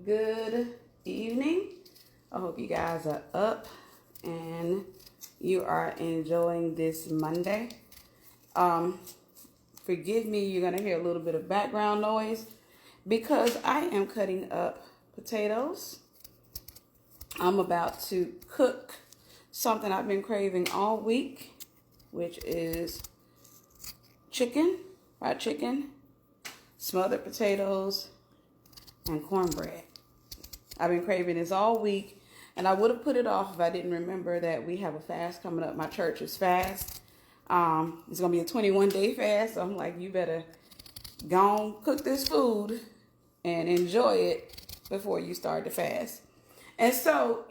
Good evening. I hope you guys are up and you are enjoying this Monday. Forgive me, you're going to hear a little bit of background noise because I am cutting up potatoes. I'm about to cook something I've been craving all week, which is fried chicken, smothered potatoes, and cornbread. I've been craving this all week, and I would have put it off if I didn't remember that we have a fast coming up. My church is fast. It's going to be a 21-day fast, so I'm like, you better go on, cook this food and enjoy it before you start the fast. And so,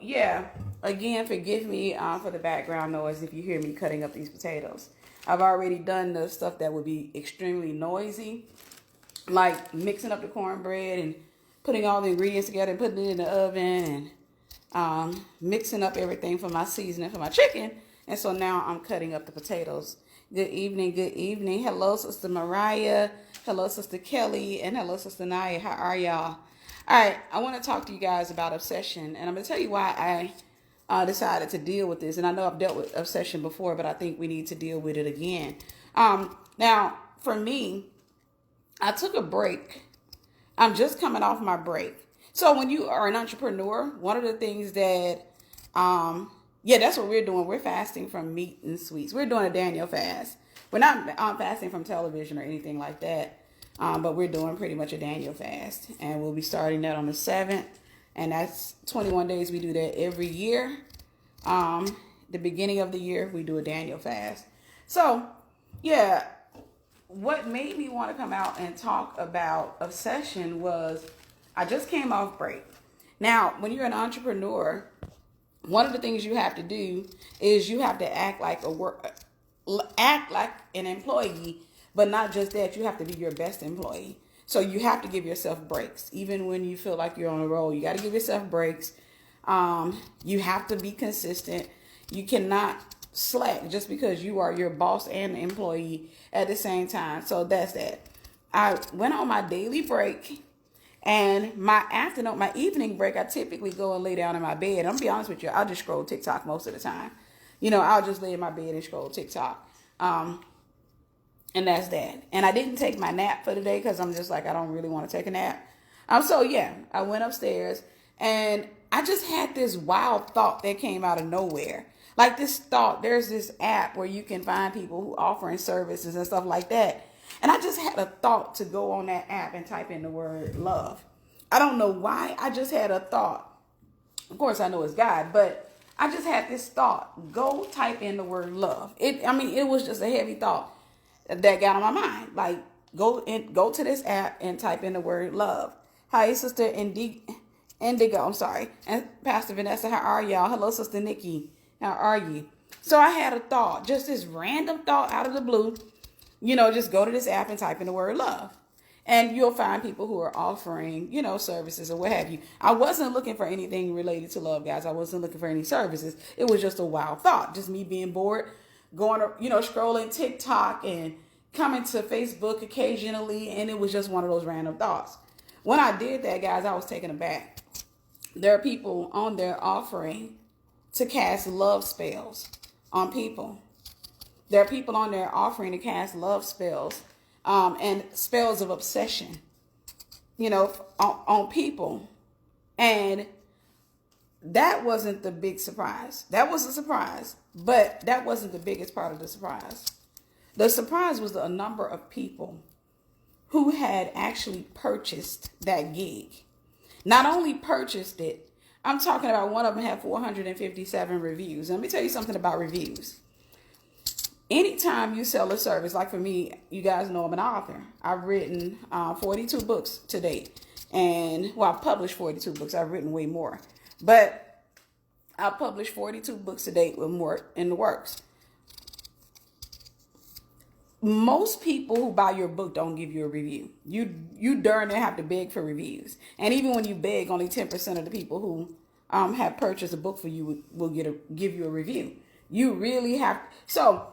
again, forgive me for the background noise if you hear me cutting up these potatoes. I've already done the stuff that would be extremely noisy, like mixing up the cornbread and putting all the ingredients together and putting it in the oven and mixing up everything for my seasoning for my chicken. And so now I'm cutting up the potatoes. Good evening, good evening. Hello, Sister Mariah. Hello, Sister Kelly. And hello, Sister Naya. How are y'all? All right, I want to talk to you guys about obsession. And I'm going to tell you why I decided to deal with this. And I know I've dealt with obsession before, but I think we need to deal with it again. Now, for me, I took a break. I'm just coming off my break. So when you are an entrepreneur, one of the things that, that's what we're doing. We're fasting from meat and sweets. We're doing a Daniel fast. We're not fasting from television or anything like that, but we're doing pretty much a Daniel fast. And we'll be starting that on the 7th. And that's 21 days. We do that every year. The beginning of the year, we do a Daniel fast. So, what made me want to come out and talk about obsession was I just came off break. Now, when you're an entrepreneur, one of the things you have to do is you have to act like an employee, but not just that. You have to be your best employee. So you have to give yourself breaks. Even when you feel like you're on a roll, you got to give yourself breaks. You have to be consistent. You cannot slack just because you are your boss and employee at the same time. So that's that. I went on my daily break, and my evening break, I typically go and lay down in my bed. I'm gonna be honest with you, I'll just scroll TikTok most of the time. I'll just lay in my bed and scroll TikTok. And that's that. And I didn't take my nap for the day because I'm just like, I don't really want to take a nap. I went upstairs and I just had this wild thought that came out of nowhere. Like this thought, there's this app where you can find people who offering services and stuff like that. And I just had a thought to go on that app and type in the word love. I don't know why. I just had a thought. Of course, I know it's God, but I just had this thought. Go type in the word love. It was just a heavy thought that got on my mind. Like, go to this app and type in the word love. Hi, Sister Indigo. I'm sorry. And Pastor Vanessa, how are y'all? Hello, Sister Nikki. How are you? So I had a thought, just this random thought out of the blue. Just go to this app and type in the word love. And you'll find people who are offering, services or what have you. I wasn't looking for anything related to love, guys. I wasn't looking for any services. It was just a wild thought. Just me being bored, going, scrolling TikTok and coming to Facebook occasionally. And it was just one of those random thoughts. When I did that, guys, I was taken aback. There are people on there offering to cast love spells on people. There are people on there offering to cast love spells and spells of obsession, on people. And that wasn't the big surprise. That was a surprise, but that wasn't the biggest part of the surprise. The surprise was the number of people who had actually purchased that gig. Not only purchased it, I'm talking about one of them had 457 reviews. Let me tell you something about reviews. Anytime you sell a service, like for me, you guys know I'm an author. I've written 42 books to date. I've published 42 books. I've written way more. But I published 42 books to date with more in the works. Most people who buy your book don't give you a review. You darn near have to beg for reviews. And even when you beg, only 10% of the people who have purchased a book for you will give you a review. You really have. So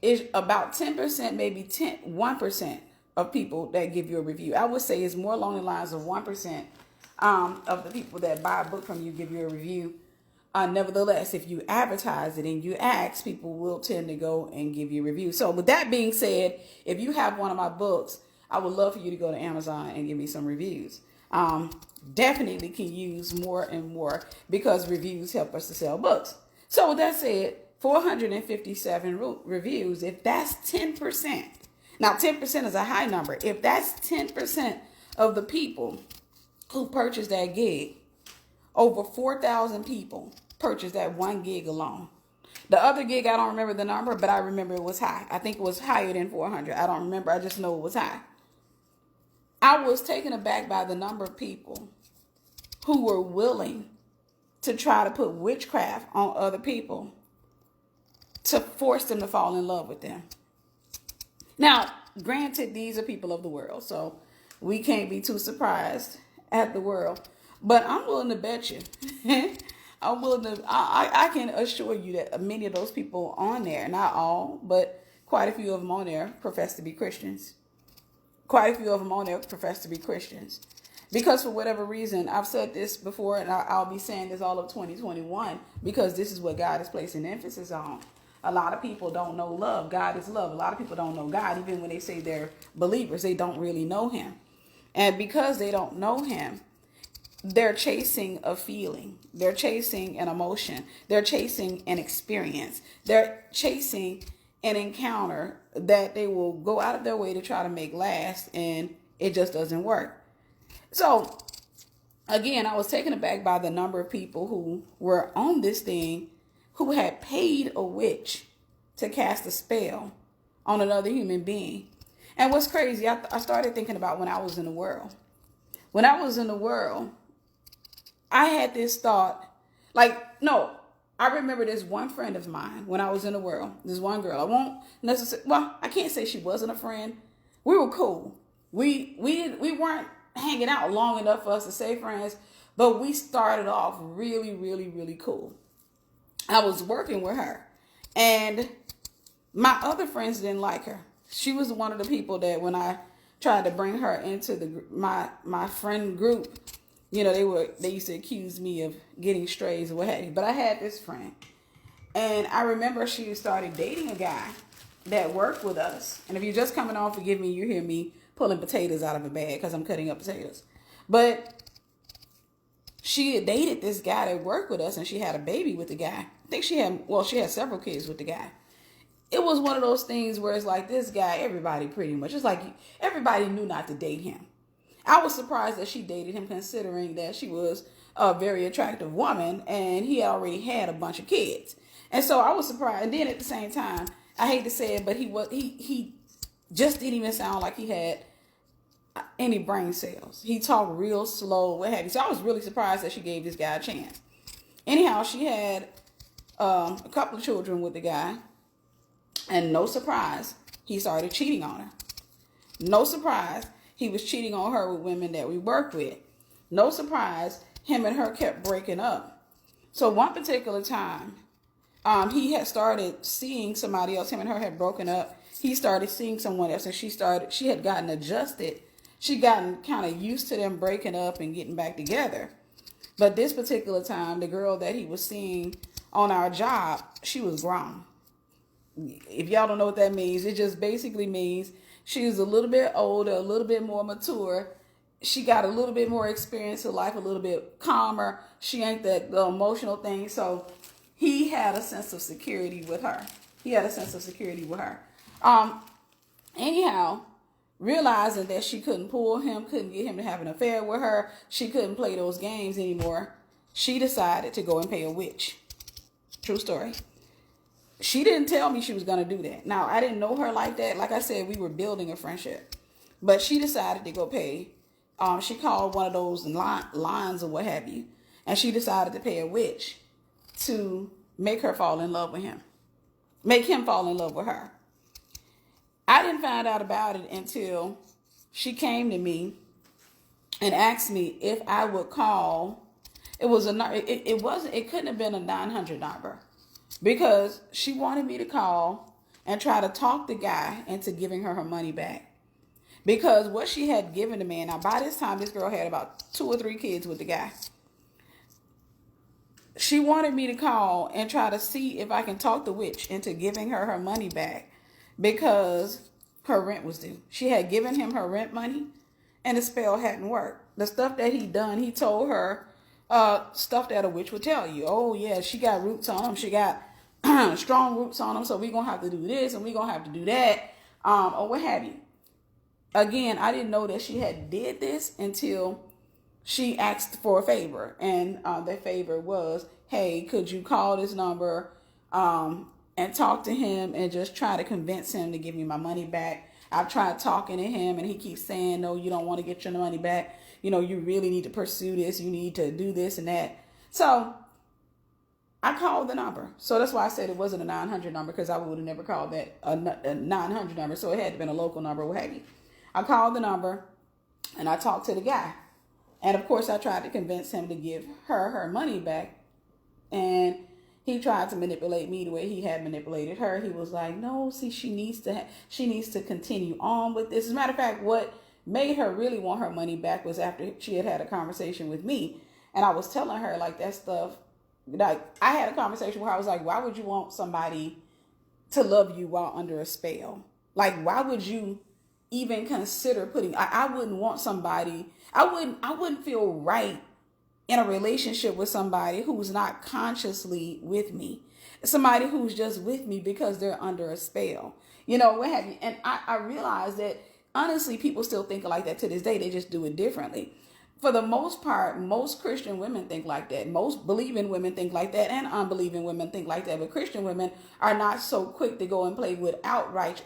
it's about 10%, maybe 1% of people that give you a review. I would say it's more along the lines of 1% of the people that buy a book from you give you a review. Nevertheless, if you advertise it and you ask, people will tend to go and give you reviews. So with that being said, if you have one of my books, I would love for you to go to Amazon and give me some reviews. Definitely can use more and more because reviews help us to sell books. So with that said, 457 reviews, if that's 10%, now 10% is a high number. If that's 10% of the people who purchased that gig, over 4,000 people purchased that one gig alone. The other gig, I don't remember the number, but I remember it was high. I think it was higher than 400. I don't remember. I just know it was high. I was taken aback by the number of people who were willing to try to put witchcraft on other people to force them to fall in love with them. Now, granted, these are people of the world, so we can't be too surprised at the world. But I'm willing to bet you, I can assure you that many of those people on there, not all, but quite a few of them on there profess to be Christians. Quite a few of them on there profess to be Christians. Because for whatever reason, I've said this before, and I'll be saying this all of 2021, because this is what God is placing emphasis on. A lot of people don't know love. God is love. A lot of people don't know God. Even when they say they're believers, they don't really know him. And because they don't know him, they're chasing a feeling. They're chasing an emotion. They're chasing an experience. They're chasing an encounter that they will go out of their way to try to make last, and it just doesn't work. So, again, I was taken aback by the number of people who were on this thing who had paid a witch to cast a spell on another human being. And what's crazy, I started thinking about when I was in the world. When I was in the world, I had this thought, I remember this one friend of mine when I was in the world. This one girl. I won't necessarily, I can't say she wasn't a friend. We were cool. We weren't hanging out long enough for us to say friends, but we started off really, really, really cool. I was working with her, and my other friends didn't like her. She was one of the people that when I tried to bring her into my friend group, they used to accuse me of getting strays or what have you. But I had this friend, and I remember she started dating a guy that worked with us. And if you're just coming on, forgive me, you hear me pulling potatoes out of a bag because I'm cutting up potatoes. But she had dated this guy that worked with us, and she had a baby with the guy. I think she had several kids with the guy. It was one of those things where it's like this guy, everybody pretty much, it's like everybody knew not to date him. I was surprised that she dated him, considering that she was a very attractive woman and he already had a bunch of kids. And so I was surprised. And then at the same time, I hate to say it, but he just didn't even sound like he had any brain cells. He talked real slow, what have you. So I was really surprised that she gave this guy a chance. Anyhow, she had a couple of children with the guy. And no surprise, he started cheating on her. No surprise, he was cheating on her with women that we worked with. No surprise, him and her kept breaking up. So one particular time, he had started seeing somebody else. Him and her had broken up. He started seeing someone else, and she had gotten adjusted. She'd gotten kind of used to them breaking up and getting back together. But this particular time, the girl that he was seeing on our job, she was grown. If y'all don't know what that means, it just basically means she was a little bit older, a little bit more mature. She got a little bit more experience in life, a little bit calmer. She ain't that emotional thing. So he had a sense of security with her. Anyhow, realizing that she couldn't pull him, couldn't get him to have an affair with her, she couldn't play those games anymore, she decided to go and pay a witch. True story. She didn't tell me she was going to do that. Now, I didn't know her like that. Like I said, we were building a friendship. But she decided to go pay. She called one of those lines or what have you. And she decided to pay a witch to make her fall in love with him. Make him fall in love with her. I didn't find out about it until she came to me and asked me if I would call. It couldn't have been a 900 number. Because she wanted me to call and try to talk the guy into giving her money back. Because what she had given the man, now by this time, this girl had about 2 or 3 kids with the guy. She wanted me to call and try to see if I can talk the witch into giving her her money back because her rent was due. She had given him her rent money and the spell hadn't worked. The stuff that he done, he told her stuff that a witch would tell you. Oh, yeah, she got roots on him. She got strong roots on him, so we're going to have to do this and we're going to have to do that, or what have you. Again, I didn't know that she had did this until she asked for a favor. And that favor was, hey, could you call this number and talk to him and just try to convince him to give me my money back. I've tried talking to him and he keeps saying, no, you don't want to get your money back. You know, you really need to pursue this. You need to do this and that. So I called the number. So that's why I said it wasn't a 900 number, because I would have never called that a 900 number. So it had to been a local number, what have you. I called the number and I talked to the guy. And of course, I tried to convince him to give her her money back. And he tried to manipulate me the way he had manipulated her. He was like, no, see, she needs to continue on with this. As a matter of fact, what made her really want her money back was after she had a conversation with me. And I was telling her, like, that stuff, like, I had a conversation where I was like, why would you want somebody to love you while under a spell? Like, why would you even consider I wouldn't want somebody, I wouldn't feel right in a relationship with somebody who's not consciously with me, somebody who's just with me because they're under a spell, you know, what have you. And I realized that honestly, people still think like that to this day. They just do it differently. For the most part, most Christian women think like that. Most believing women think like that, and unbelieving women think like that. But Christian women are not so quick to go and play with outright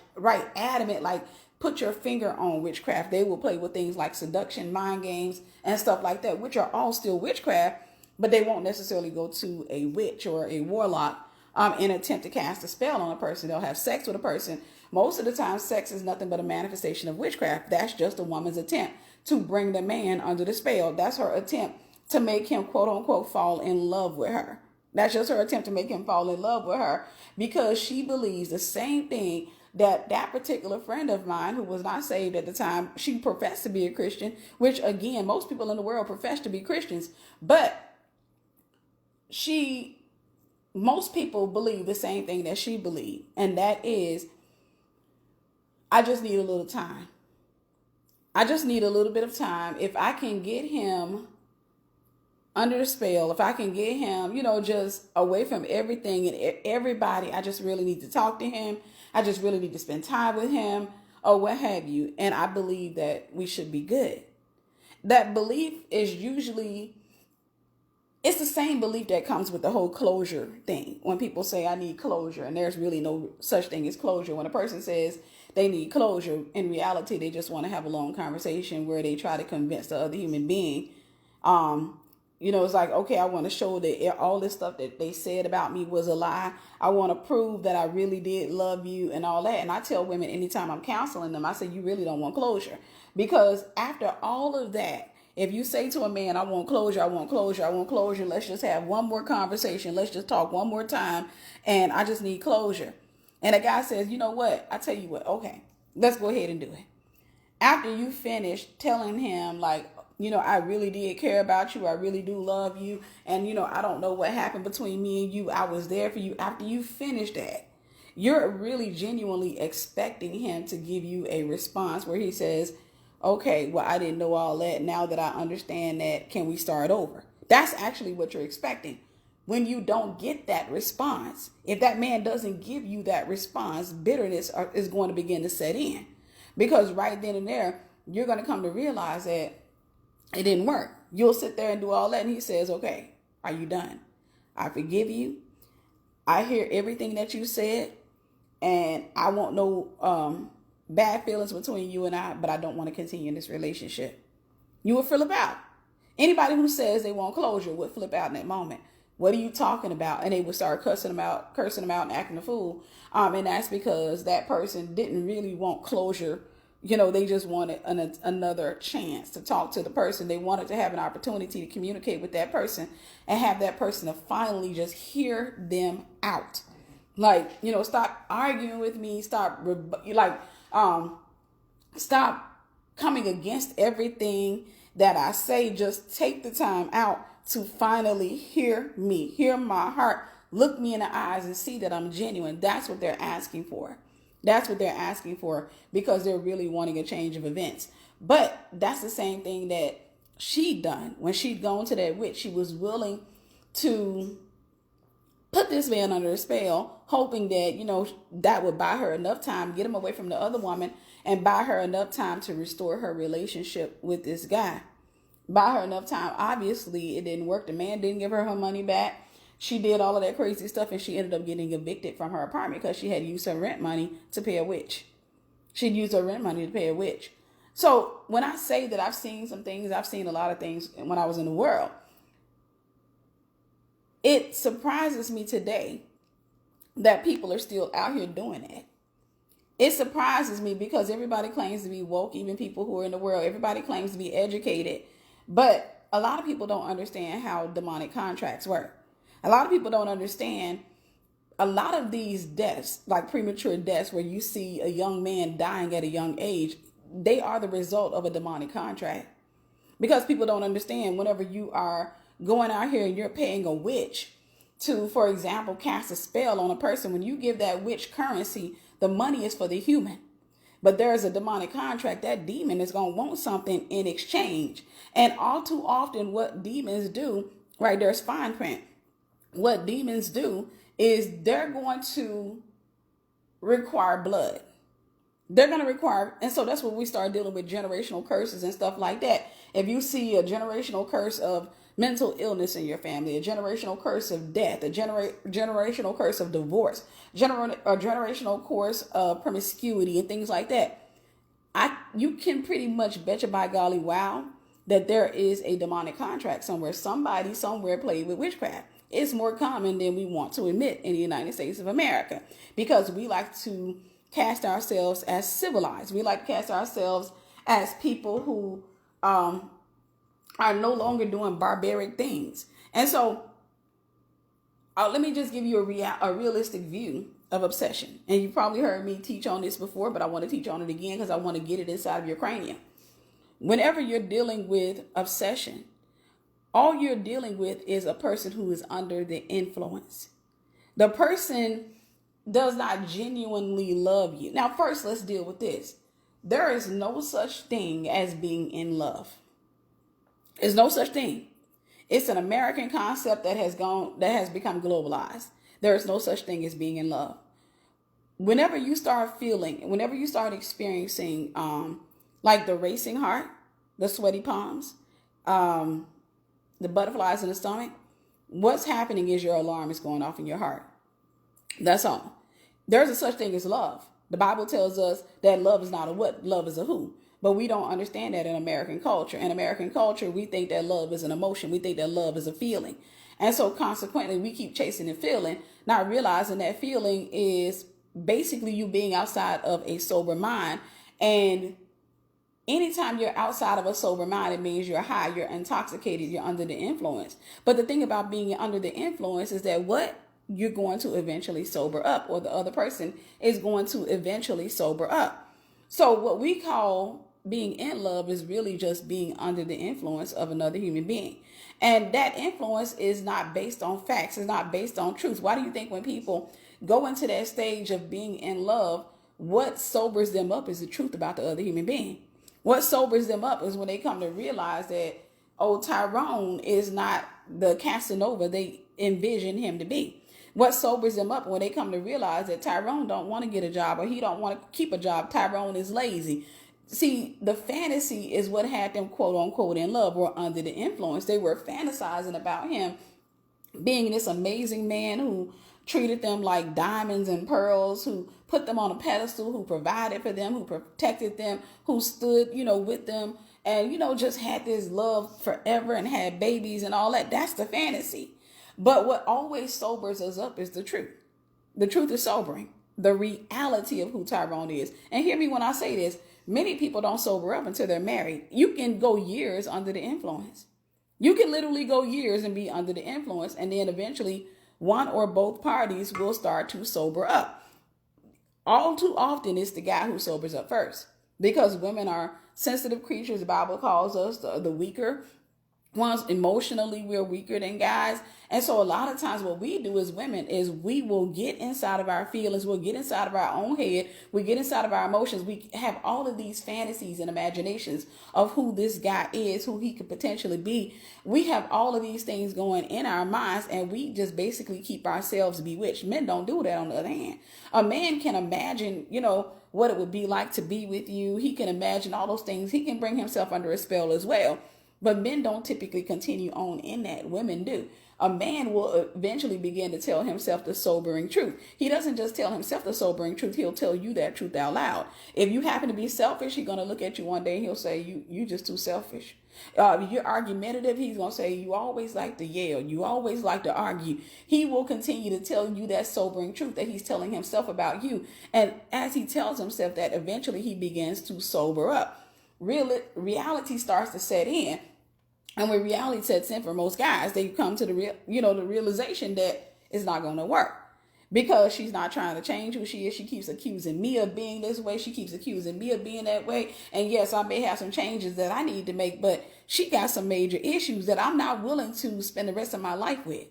adamant, like, put your finger on witchcraft. They will play with things like seduction, mind games, and stuff like that, which are all still witchcraft, but they won't necessarily go to a witch or a warlock in an attempt to cast a spell on a person. They'll have sex with a person. Most of the time, sex is nothing but a manifestation of witchcraft. That's just a woman's attempt to bring the man under the spell. That's her attempt to make him, quote unquote, fall in love with her. That's just her attempt to make him fall in love with her, because she believes the same thing that particular friend of mine, who was not saved at the time, she professed to be a Christian, which again, most people in the world profess to be Christians, but most people believe the same thing that she believed. And that is, I just need a little time. I just need a little bit of time. If I can get him under the spell, if I can get him, you know, just away from everything and everybody, I just really need to talk to him. I just really need to spend time with him, or what have you. And I believe that we should be good. That belief is usually, it's the same belief that comes with the whole closure thing. When people say, I need closure, and there's really no such thing as closure. When a person says they need closure, in reality, they just want to have a long conversation where they try to convince the other human being, you know, it's like, okay, I want to show that all this stuff that they said about me was a lie. I want to prove that I really did love you and all that. And I tell women anytime I'm counseling them, I say, you really don't want closure. Because after all of that, if you say to a man, I want closure, I want closure, I want closure, let's just have one more conversation, let's just talk one more time, and I just need closure. And a guy says, you know what? I tell you what, okay, let's go ahead and do it. After you finish telling him, like, you know, I really did care about you. I really do love you. And, you know, I don't know what happened between me and you. I was there for you. After you finish that, you're really genuinely expecting him to give you a response where he says, okay, well, I didn't know all that. Now that I understand that, can we start over? That's actually what you're expecting. When you don't get that response, if that man doesn't give you that response, bitterness is going to begin to set in. Because right then and there, you're going to come to realize that it didn't work. You'll sit there and do all that. And he says, okay, are you done? I forgive you. I hear everything that you said. And I want no bad feelings between you and I, but I don't want to continue in this relationship. You will flip out. Anybody who says they want closure would flip out in that moment. What are you talking about? And they would start cursing them out and acting a fool. And that's because that person didn't really want closure. You know, they just wanted another chance to talk to the person. They wanted to have an opportunity to communicate with that person and have that person to finally just hear them out. Like, you know, stop arguing with me. Stop coming against everything that I say, just take the time out to finally hear me, hear my heart, look me in the eyes and see that I'm genuine. That's what they're asking for. That's what they're asking for, because they're really wanting a change of events. But that's the same thing that she'd done. When she'd gone to that witch, she was willing to put this man under a spell, hoping that, that would buy her enough time, get him away from the other woman, and buy her enough time to restore her relationship with this guy. Buy her enough time. Obviously, it didn't work. The man didn't give her money back. She did all of that crazy stuff, and she ended up getting evicted from her apartment because she had used her rent money to pay a witch. She'd used her rent money to pay a witch. So when I say that I've seen some things, I've seen a lot of things when I was in the world. It surprises me today that people are still out here doing that. It surprises me because everybody claims to be woke, even people who are in the world. Everybody claims to be educated. But a lot of people don't understand how demonic contracts work. A lot of people don't understand a lot of these deaths, like premature deaths, where you see a young man dying at a young age, they are the result of a demonic contract. Because people don't understand, whenever you are going out here and you're paying a witch to, for example, cast a spell on a person, when you give that witch currency, the money is for the human. But there is a demonic contract. That demon is going to want something in exchange. And all too often what demons do, right, there's fine print. What demons do is they're going to require blood. They're going to require, and so that's when we start dealing with generational curses and stuff like that. If you see a generational curse of mental illness in your family, a generational curse of death, a generational curse of divorce, a generational curse of promiscuity and things like that, you can pretty much betcha by golly wow that there is a demonic contract somewhere. Somebody somewhere played with witchcraft. It's more common than we want to admit in the United States of America, because we like to cast ourselves as civilized. We like to cast ourselves as people who are no longer doing barbaric things. And so let me just give you a realistic view of obsession. And you probably heard me teach on this before, but I want to teach on it again because I want to get it inside of your cranium. Whenever you're dealing with obsession, all you're dealing with is a person who is under the influence. The person does not genuinely love you. Now, first, let's deal with this. There is no such thing as being in love. There's no such thing. It's an American concept that has become globalized. There is no such thing as being in love. Whenever you start experiencing like the racing heart, the sweaty palms, the butterflies in the stomach, what's happening is your alarm is going off in your heart. That's all. There's a such thing as love. The Bible tells us that love is not a what, love is a who. But we don't understand that in American culture. In American culture, we think that love is an emotion. We think that love is a feeling. And so consequently, we keep chasing the feeling, not realizing that feeling is basically you being outside of a sober mind. And anytime you're outside of a sober mind, it means you're high, you're intoxicated, you're under the influence. But the thing about being under the influence is that you're going to eventually sober up, or the other person is going to eventually sober up. So what we call being in love is really just being under the influence of another human being. And that influence is not based on facts. It's not based on truth. Why do you think when people go into that stage of being in love, what sobers them up is the truth about the other human being? What sobers them up is when they come to realize that, Tyrone is not the Casanova they envision him to be. What sobers them up when they come to realize that Tyrone don't want to get a job, or he don't want to keep a job. Tyrone is lazy. See, the fantasy is what had them quote unquote in love or under the influence. They were fantasizing about him being this amazing man who treated them like diamonds and pearls, who put them on a pedestal, who provided for them, who protected them, who stood, with them, and, just had this love forever and had babies and all that. That's the fantasy. But what always sobers us up is the truth. The truth is sobering. The reality of who Tyrone is. And hear me when I say this. Many people don't sober up until they're married. You can go years under the influence. You can literally go years and be under the influence. And then eventually one or both parties will start to sober up. All too often it's the guy who sobers up first, because women are sensitive creatures. The Bible calls us the weaker ones. Emotionally, we're weaker than guys. And so a lot of times what we do as women is we will get inside of our feelings, we'll get inside of our own head, we get inside of our emotions. We have all of these fantasies and imaginations of who this guy is, who he could potentially be. We have all of these things going in our minds, and we just basically keep ourselves bewitched. Men don't do that. On the other hand, a man can imagine, what it would be like to be with you. He can imagine all those things. He can bring himself under a spell as well. But men don't typically continue on in that. Women do. A man will eventually begin to tell himself the sobering truth. He doesn't just tell himself the sobering truth. He'll tell you that truth out loud. If you happen to be selfish, he's going to look at you one day and he'll say, you just too selfish. If you're argumentative, he's going to say, you always like to yell. You always like to argue. He will continue to tell you that sobering truth that he's telling himself about you. And as he tells himself that, eventually he begins to sober up. Reality starts to set in. And when reality sets in for most guys, they come to the realization that it's not going to work, because she's not trying to change who she is. She keeps accusing me of being this way. She keeps accusing me of being that way. And yes, I may have some changes that I need to make, but she got some major issues that I'm not willing to spend the rest of my life with.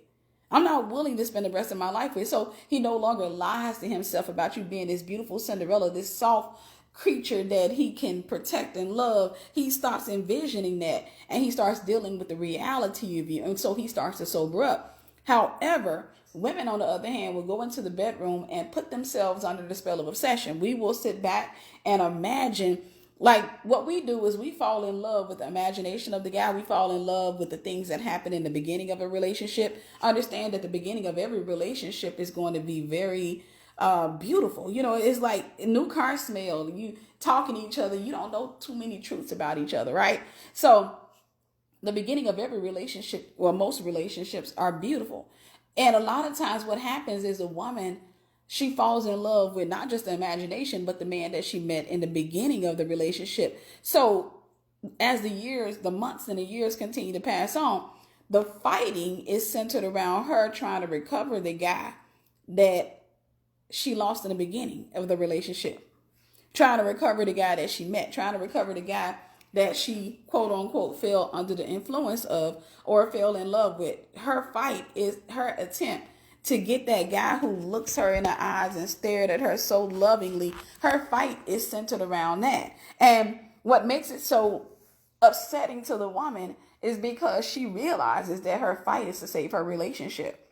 I'm not willing to spend the rest of my life with. So he no longer lies to himself about you being this beautiful Cinderella, this soft creature that he can protect and love. He starts envisioning that, and he starts dealing with the reality of you. And so he starts to sober up. However, women, on the other hand, will go into the bedroom and put themselves under the spell of obsession. We will sit back and imagine, like what we do is we fall in love with the imagination of the guy. We fall in love with the things that happen in the beginning of a relationship. Understand that the beginning of every relationship is going to be very beautiful. It's like a new car smell. You talking to each other. You don't know too many truths about each other, right? So the beginning of every relationship, or most relationships, are beautiful. And a lot of times what happens is a woman, she falls in love with not just the imagination, but the man that she met in the beginning of the relationship. So as the months and the years continue to pass on, the fighting is centered around her trying to recover the guy that she lost in the beginning of the relationship, trying to recover the guy that she met, trying to recover the guy that she, quote unquote, fell under the influence of or fell in love with. Her fight is her attempt to get that guy who looks her in the eyes and stared at her so lovingly. Her fight is centered around that. And what makes it so upsetting to the woman is because she realizes that her fight is to save her relationship.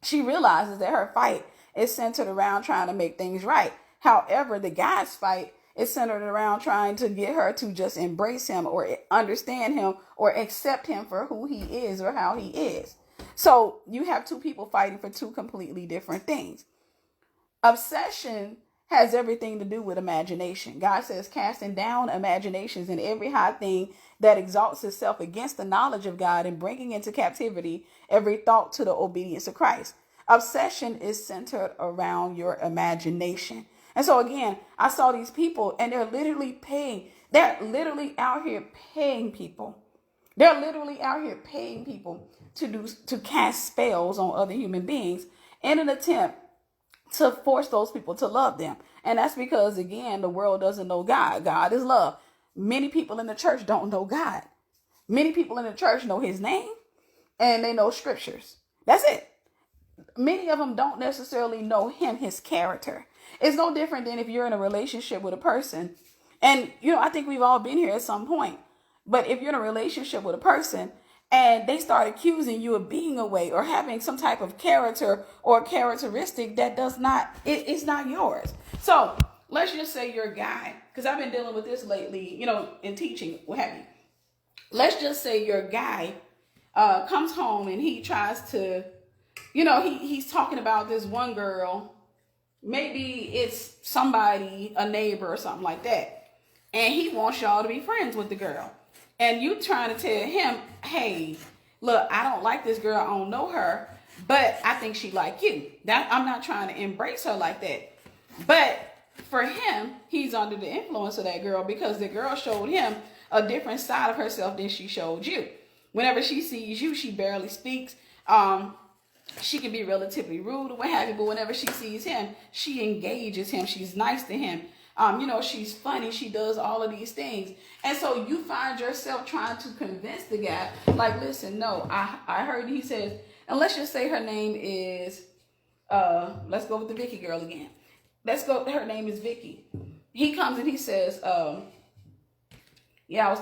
She realizes that her fight is centered around trying to make things right. However, the guy's fight is centered around trying to get her to just embrace him or understand him or accept him for who he is or how he is. So you have two people fighting for two completely different things. Obsession has everything to do with imagination. God says, casting down imaginations and every high thing that exalts itself against the knowledge of God, and bringing into captivity every thought to the obedience of Christ. Obsession is centered around your imagination. And so again, I saw these people, and they're literally out here paying people. They're literally out here paying people to cast spells on other human beings in an attempt to force those people to love them. And that's because, again, the world doesn't know God. God is love. Many people in the church don't know God. Many people in the church know his name and they know scriptures. That's it. Many of them don't necessarily know him, his character. It's no different than if you're in a relationship with a person. And, I think we've all been here at some point. But if you're in a relationship with a person and they start accusing you of being away or having some type of character or characteristic that it's not yours. So let's just say you're a guy, because I've been dealing with this lately, in teaching, what have you. Let's just say your guy comes home and he tries to, he's talking about this one girl. Maybe it's somebody, a neighbor or something like that. And he wants y'all to be friends with the girl. And you trying to tell him, hey, look, I don't like this girl. I don't know her, but I think she like you. I'm not trying to embrace her like that. But for him, he's under the influence of that girl because the girl showed him a different side of herself than she showed you. Whenever she sees you, she barely speaks. She can be relatively rude or what have you, but whenever she sees him, she engages him. She's nice to him. She's funny. She does all of these things. And so you find yourself trying to convince the guy, like, listen, no, I heard he says, and let's just say her name is, let's go with the Vicky girl again. Her name is Vicky. He comes and he says, I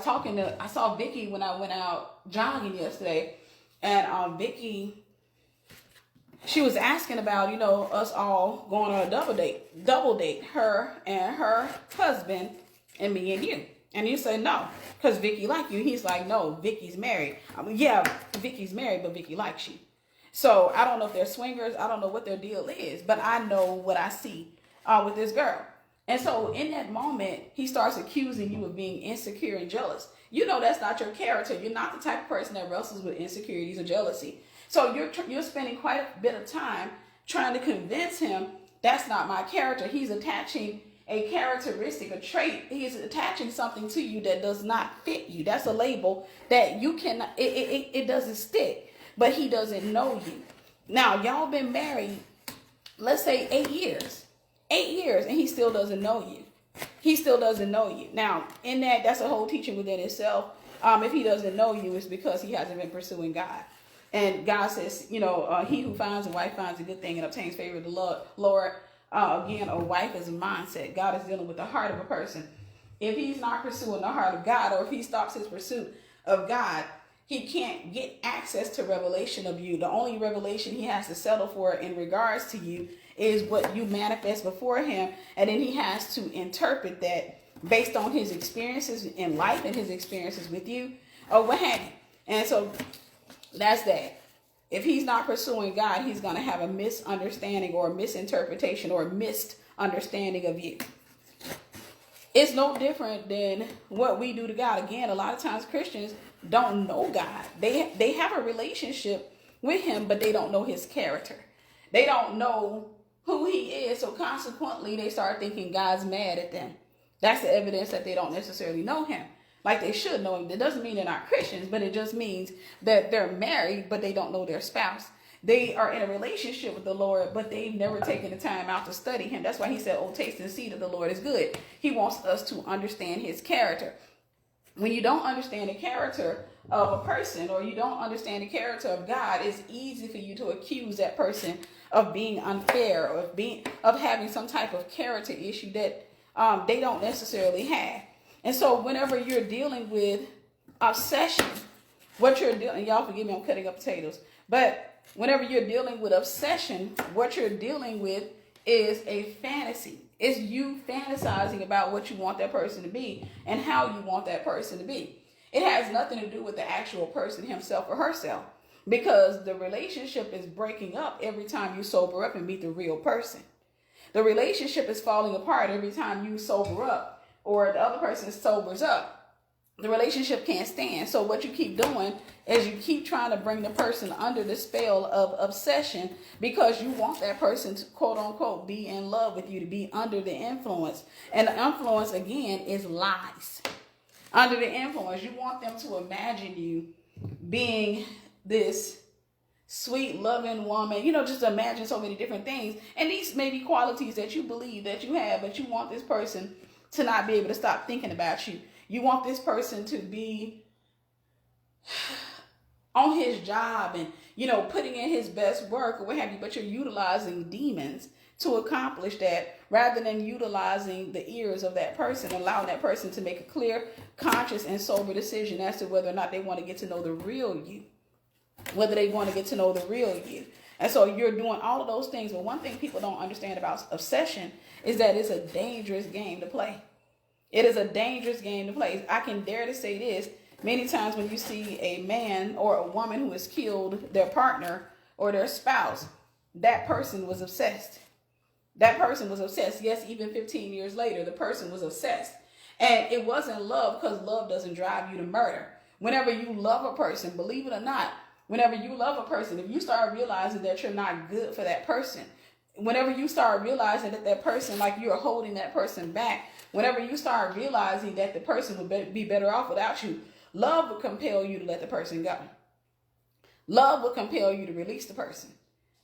saw Vicky when I went out jogging yesterday. And Vicky, she was asking about, us all going on a double date, her and her husband and me and you. And you say no, because Vicky like you. He's like, no, Vicky's married. Vicky's married, but Vicky likes you. So I don't know if they're swingers. I don't know what their deal is, but I know what I see with this girl. And so in that moment, he starts accusing you of being insecure and jealous. That's not your character. You're not the type of person that wrestles with insecurities or jealousy. So you're spending quite a bit of time trying to convince him that's not my character. He's attaching a characteristic, a trait. He's attaching something to you that does not fit you. That's a label that you cannot, it doesn't stick, but he doesn't know you. Now, y'all been married, let's say 8 years. 8 years, and he still doesn't know you. He still doesn't know you. Now, that's a whole teaching within itself. If he doesn't know you, it's because he hasn't been pursuing God. And God says, he who finds a wife finds a good thing and obtains favor of the Lord. Again, a wife is a mindset. God is dealing with the heart of a person. If he's not pursuing the heart of God, or if he stops his pursuit of God, he can't get access to revelation of you. The only revelation he has to settle for in regards to you is what you manifest before him. And then he has to interpret that based on his experiences in life and his experiences with you or what have you. And so that's that. If he's not pursuing God, he's going to have a misunderstanding or a misinterpretation or a missed understanding of you. It's no different than what we do to God. Again, a lot of times Christians don't know God. They have a relationship with him, but they don't know his character. They don't know who he is. So consequently, they start thinking God's mad at them. That's the evidence that they don't necessarily know him like they should know him. It doesn't mean they're not Christians, but it just means that they're married, but they don't know their spouse. They are in a relationship with the Lord, but they've never taken the time out to study him. That's why he said, oh, taste and see that the Lord is good. He wants us to understand his character. When you don't understand the character of a person, or you don't understand the character of God, it's easy for you to accuse that person of being unfair, or of having some type of character issue that they don't necessarily have. And so whenever you're dealing with obsession, what you're doing, y'all forgive me, I'm cutting up potatoes, but whenever you're dealing with obsession, what you're dealing with is a fantasy. It's you fantasizing about what you want that person to be and how you want that person to be. It has nothing to do with the actual person himself or herself, because the relationship is breaking up every time you sober up and meet the real person. The relationship is falling apart every time you sober up or the other person sobers up. The relationship can't stand. So what you keep doing is you keep trying to bring the person under the spell of obsession, because you want that person to, quote unquote, be in love with you, to be under the influence. And the influence, again, is lies. Under the influence, you want them to imagine you being this sweet, loving woman. Just imagine so many different things. And these may be qualities that you believe that you have, but you want this person to not be able to stop thinking about you. You want this person to be on his job and, putting in his best work or what have you, but you're utilizing demons to accomplish that, rather than utilizing the ears of that person, allowing that person to make a clear, conscious, and sober decision as to whether or not they want to get to know the real you. And so you're doing all of those things. But one thing people don't understand about obsession is that it's a dangerous game to play. It is a dangerous game to play. I can dare to say this. Many times when you see a man or a woman who has killed their partner or their spouse, that person was obsessed. That person was obsessed. Yes, even 15 years later, the person was obsessed. And it wasn't love, because love doesn't drive you to murder. Whenever you love a person, believe it or not, whenever you love a person, if you start realizing that you're not good for that person, whenever you start realizing that person, like you're holding that person back, whenever you start realizing that the person would be better off without you, love will compel you to let the person go. Love will compel you to release the person.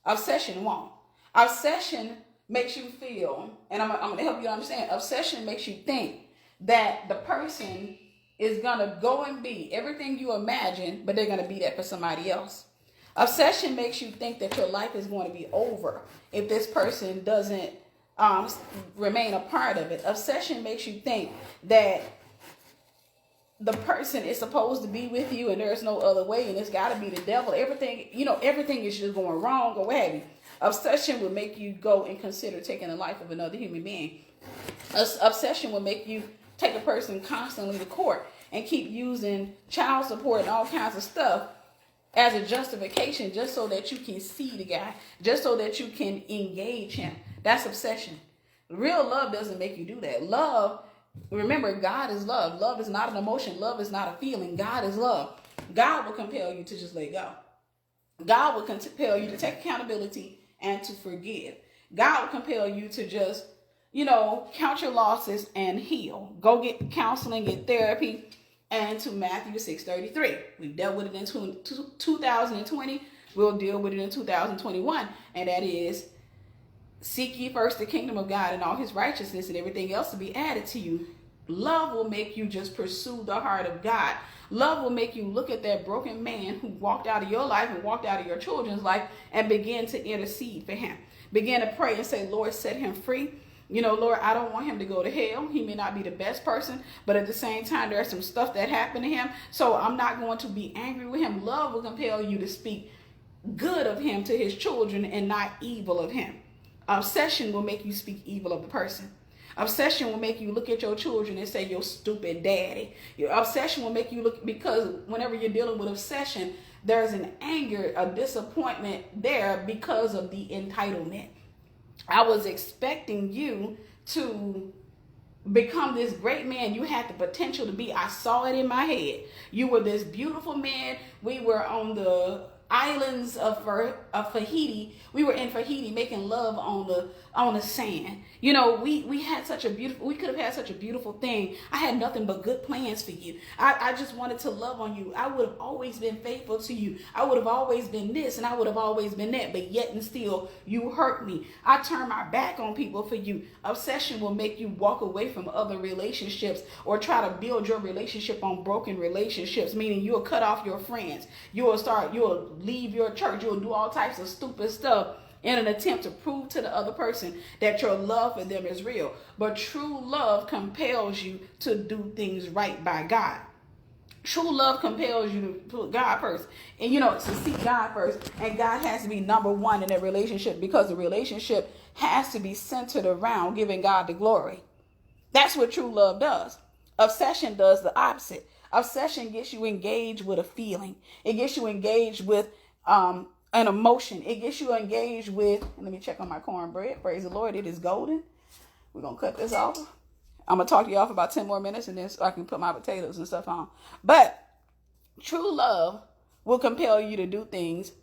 Obsession won't. Obsession makes you feel, and I'm going to help you understand, obsession makes you think that the person is going to go and be everything you imagine, but they're going to be that for somebody else. Obsession makes you think that your life is going to be over if this person doesn't remain a part of it. Obsession makes you think that the person is supposed to be with you and there's no other way, and it's got to be the devil. Everything, everything is just going wrong or what have you. Obsession will make you go and consider taking the life of another human being. Obsession will make you take a person constantly to court and keep using child support and all kinds of stuff as a justification just so that you can see the guy, just so that you can engage him. That's obsession. Real love doesn't make you do that. Love, remember, God is love. Love is not an emotion. Love is not a feeling. God is love. God will compel you to just let go. God will compel you to take accountability and to forgive. God will compel you to just, count your losses and heal. Go get counseling, get therapy. And to Matthew 6:33. We've dealt with it in 2020. We'll deal with it in 2021. And that is, seek ye first the kingdom of God and all his righteousness, and everything else will be added to you. Love will make you just pursue the heart of God. Love will make you look at that broken man who walked out of your life and walked out of your children's life and begin to intercede for him. Begin to pray and say, Lord, set him free. Lord, I don't want him to go to hell. He may not be the best person, but at the same time, there's some stuff that happened to him. So I'm not going to be angry with him. Love will compel you to speak good of him to his children and not evil of him. Obsession will make you speak evil of the person. Obsession will make you look at your children and say, your stupid daddy. Your obsession will make you look, because whenever you're dealing with obsession, there's an anger, a disappointment there because of the entitlement. I was expecting you to become this great man you had the potential to be. I saw it in my head. You were this beautiful man. We were on the islands of Fahiti. We were in Fahiti making love on the sand. We had such a beautiful, we could have had such a beautiful thing. I had nothing but good plans for you. I just wanted to love on you. I would have always been faithful to you. I would have always been this and I would have always been that, but yet and still you hurt me. I turned my back on people for you. Obsession will make you walk away from other relationships or try to build your relationship on broken relationships, meaning you'll cut off your friends. You'll leave your church. You'll do all types of stupid stuff in an attempt to prove to the other person that your love for them is real. But true love compels you to do things right by God. True love compels you to put God first and, to seek God first. And God has to be number one in that relationship, because the relationship has to be centered around giving God the glory. That's what true love does. Obsession does the opposite. Obsession gets you engaged with a feeling. It gets you engaged with an emotion. It gets you engaged with, let me check on my cornbread. Praise the Lord, it is golden. We're going to cut this off. I'm going to talk to y'all for about 10 more minutes, and then so I can put my potatoes and stuff on. But true love will compel you to do things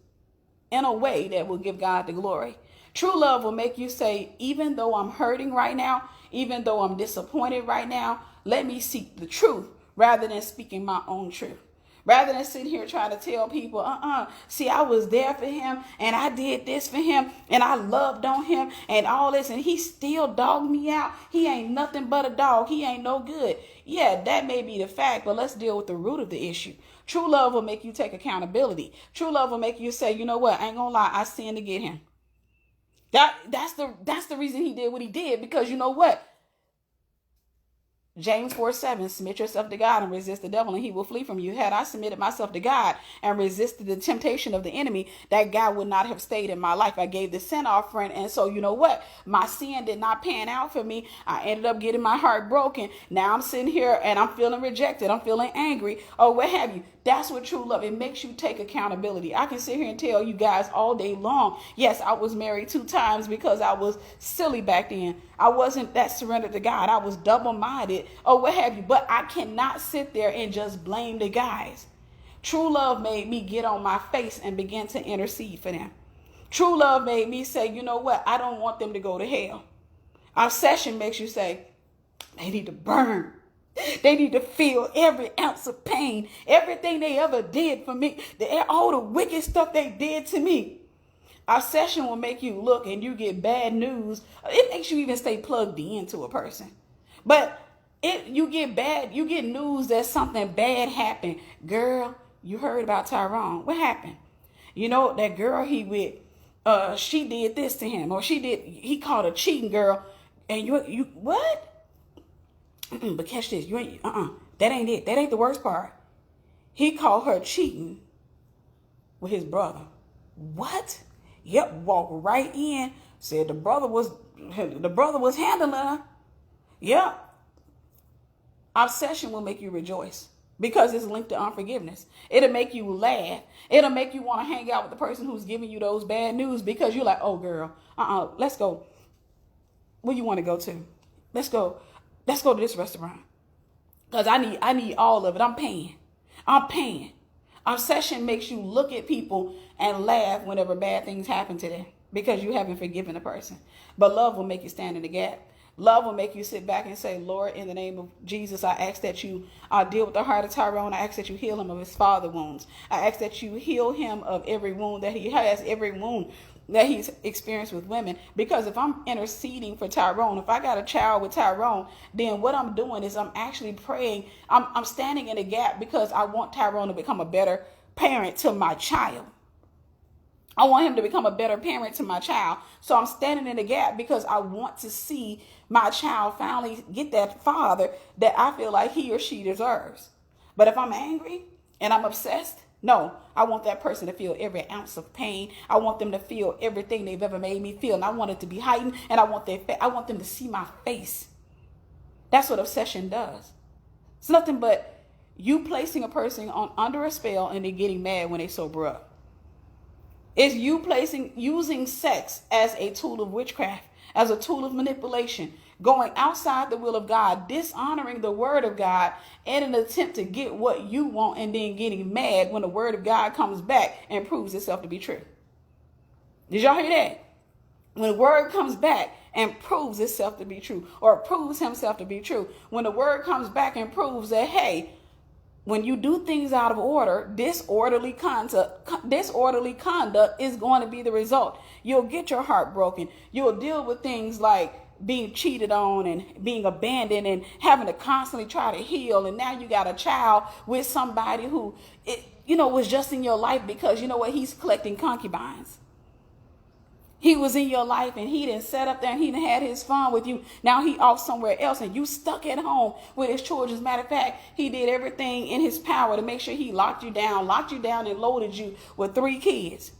in a way that will give God the glory. True love will make you say, even though I'm hurting right now, even though I'm disappointed right now, let me seek the truth rather than speaking my own truth. Rather than sitting here trying to tell people, see, I was there for him and I did this for him and I loved on him and all this, and he still dogged me out. He ain't nothing but a dog. He ain't no good. Yeah, that may be the fact, but let's deal with the root of the issue. True love will make you take accountability. True love will make you say, you know what? I ain't gonna lie. I sinned to get him. That's the reason he did what he did, because you know what? James 4:7, submit yourself to God and resist the devil and he will flee from you. Had I submitted myself to God and resisted the temptation of the enemy, that guy would not have stayed in my life. I gave the sin offering, and so you know what? My sin did not pan out for me. I ended up getting my heart broken. Now I'm sitting here and I'm feeling rejected. I'm feeling angry or what have you. That's what true love, it makes you take accountability. I can sit here and tell you guys all day long, yes, I was married 2 times because I was silly back then. I wasn't that surrendered to God. I was double-minded or what have you. But I cannot sit there and just blame the guys. True love made me get on my face and begin to intercede for them. True love made me say, you know what? I don't want them to go to hell. Obsession makes you say, they need to burn. They need to feel every ounce of pain, everything they ever did for me, all the wicked stuff they did to me. Obsession will make you look and you get bad news. It makes you even stay plugged into a person. But you get news that something bad happened. Girl, you heard about Tyrone. What happened? You know, that girl he with, she did this to him, or he called her cheating, girl. And you what? But catch this, you ain't, that ain't it. That ain't the worst part. He called her cheating with his brother. What? Yep, walked right in, said the brother was handling her. Yep. Obsession will make you rejoice because it's linked to unforgiveness. It'll make you laugh. It'll make you want to hang out with the person who's giving you those bad news because you're like, oh girl, let's go. Where you want to go to? Let's go to this restaurant. Because I need all of it. I'm paying. Obsession makes you look at people and laugh whenever bad things happen to them because you haven't forgiven a person. But love will make you stand in the gap. Love will make you sit back and say, Lord, in the name of Jesus, I ask that you deal with the heart of Tyrone. I ask that you heal him of his father wounds. I ask that you heal him of every wound that he has, every wound that he's experienced with women. Because if I'm interceding for Tyrone, if I got a child with Tyrone, then what I'm doing is I'm actually praying. I'm standing in the gap because I want Tyrone to become a better parent to my child. I want him to become a better parent to my child. So I'm standing in the gap because I want to see my child finally get that father that I feel like he or she deserves. But if I'm angry and I'm obsessed, no, I want that person to feel every ounce of pain. I want them to feel everything they've ever made me feel. And I want it to be heightened. And I want them to see my face. That's what obsession does. It's nothing but you placing a person under a spell and then getting mad when they sober up. It's you using sex as a tool of witchcraft, as a tool of manipulation, going outside the will of God, dishonoring the word of God in an attempt to get what you want, and then getting mad when the word of God comes back and proves itself to be true. Did y'all hear that? When the word comes back and proves itself to be true, or proves himself to be true, when the word comes back and proves that, hey, when you do things out of order, disorderly conduct is going to be the result. You'll get your heart broken. You'll deal with things like being cheated on and being abandoned and having to constantly try to heal. And now you got a child with somebody who, was just in your life because, he's collecting concubines. He was in your life and he didn't set up there and he didn't had his fun with you. Now he off somewhere else and you stuck at home with his children. As a matter of fact, he did everything in his power to make sure he locked you down and loaded you with 3 kids.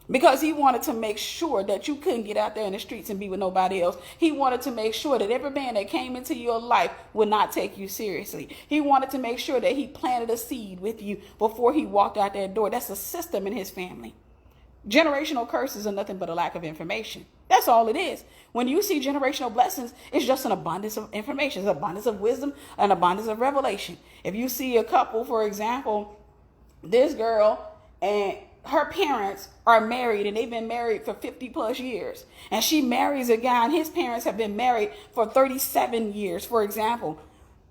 Because he wanted to make sure that you couldn't get out there in the streets and be with nobody else. He wanted to make sure that every man that came into your life would not take you seriously. He wanted to make sure that he planted a seed with you before he walked out that door. That's a system in his family. Generational curses are nothing but a lack of information. That's all it is. When you see generational blessings, it's just an abundance of information. It's an abundance of wisdom, an abundance of revelation. If you see a couple, for example, this girl and her parents are married and they've been married for 50 plus years. And she marries a guy and his parents have been married for 37 years, for example.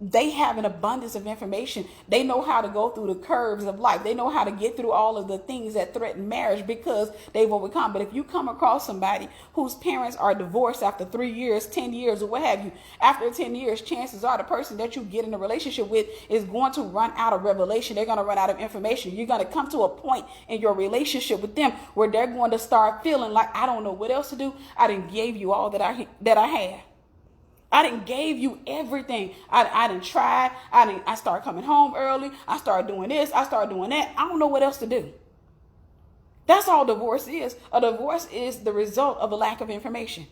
They have an abundance of information. They know how to go through the curves of life. They know how to get through all of the things that threaten marriage because they've overcome. But if you come across somebody whose parents are divorced after 3 years, 10 years, or what have you, after 10 years, chances are the person that you get in a relationship with is going to run out of revelation. They're going to run out of information. You're going to come to a point in your relationship with them where they're going to start feeling like, I don't know what else to do. I didn't give you all that I had. I didn't gave you everything. I didn't try. I started coming home early. I started doing this. I started doing that. I don't know what else to do. That's all divorce is. A divorce is the result of a lack of information.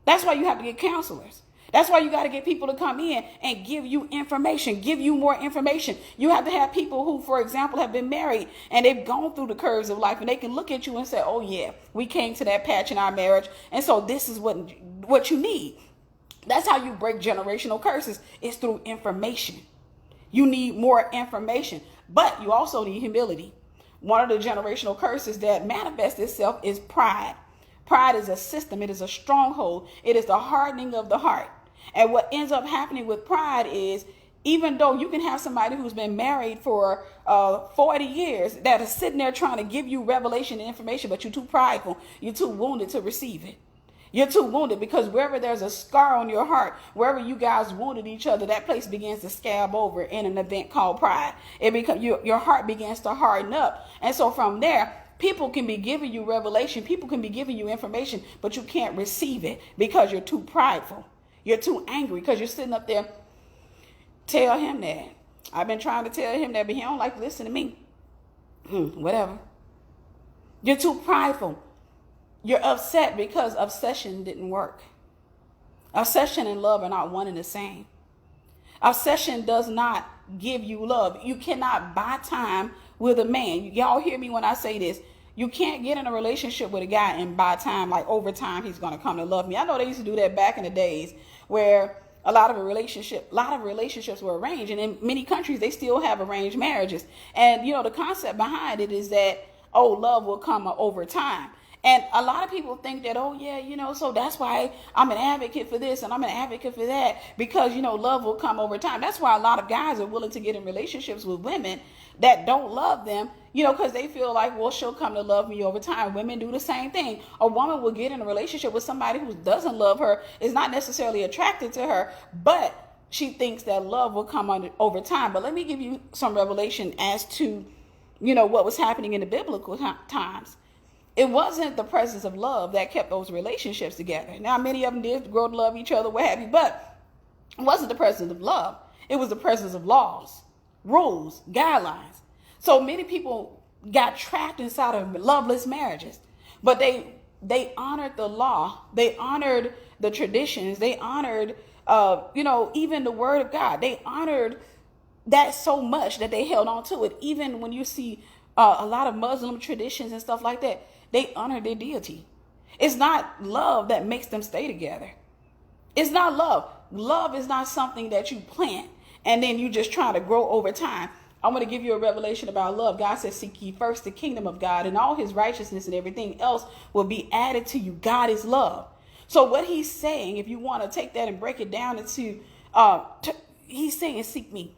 That's why you have to get counselors. That's why you got to get people to come in and give you information, give you more information. You have to have people who, for example, have been married and they've gone through the curves of life and they can look at you and say, oh yeah, we came to that patch in our marriage. And so this is what you need. That's how you break generational curses. It's through information. You need more information, but you also need humility. One of the generational curses that manifests itself is pride. Pride is a system. It is a stronghold. It is the hardening of the heart. And what ends up happening with pride is Even though you can have somebody who's been married for 40 years that is sitting there trying to give you revelation and information, but you're too prideful. You're too wounded to receive it. You're too wounded because wherever there's a scar on your heart, wherever you guys wounded each other, that place begins to scab over in an event called pride. It becomes your heart begins to harden up. And so from there, people can be giving you revelation. People can be giving you information, but you can't receive it because you're too prideful. You're too angry because you're sitting up there. Tell him that. I've been trying to tell him that, but he don't like to listen to me. Whatever. You're too prideful. You're upset because obsession didn't work. Obsession and love are not one and the same. Obsession does not give you love. You cannot buy time with a man. Y'all hear me when I say this. You can't get in a relationship with a guy and buy time, like over time he's going to come to love me. I know they used to do that back in the days where a lot of relationships were arranged, and in many countries they still have arranged marriages. And the concept behind it is that love will come over time. And a lot of people think that, so that's why I'm an advocate for this and I'm an advocate for that, because, love will come over time. That's why a lot of guys are willing to get in relationships with women that don't love them, because they feel like, well, she'll come to love me over time. Women do the same thing. A woman will get in a relationship with somebody who doesn't love her, is not necessarily attracted to her, but she thinks that love will come over time. But let me give you some revelation as to, what was happening in the biblical times. It wasn't the presence of love that kept those relationships together. Now, many of them did grow to love each other, what have you, but it wasn't the presence of love. It was the presence of laws, rules, guidelines. So many people got trapped inside of loveless marriages, but they honored the law. They honored the traditions. They honored, even the word of God. They honored that so much that they held on to it. Even when you see a lot of Muslim traditions and stuff like that, they honor their deity. It's not love that makes them stay together. It's not love. Love is not something that you plant and then you just try to grow over time. I'm going to give you a revelation about love. God says, seek ye first the kingdom of God, and all his righteousness and everything else will be added to you. God is love. So what he's saying, if you want to take that and break it down into, he's saying, seek me.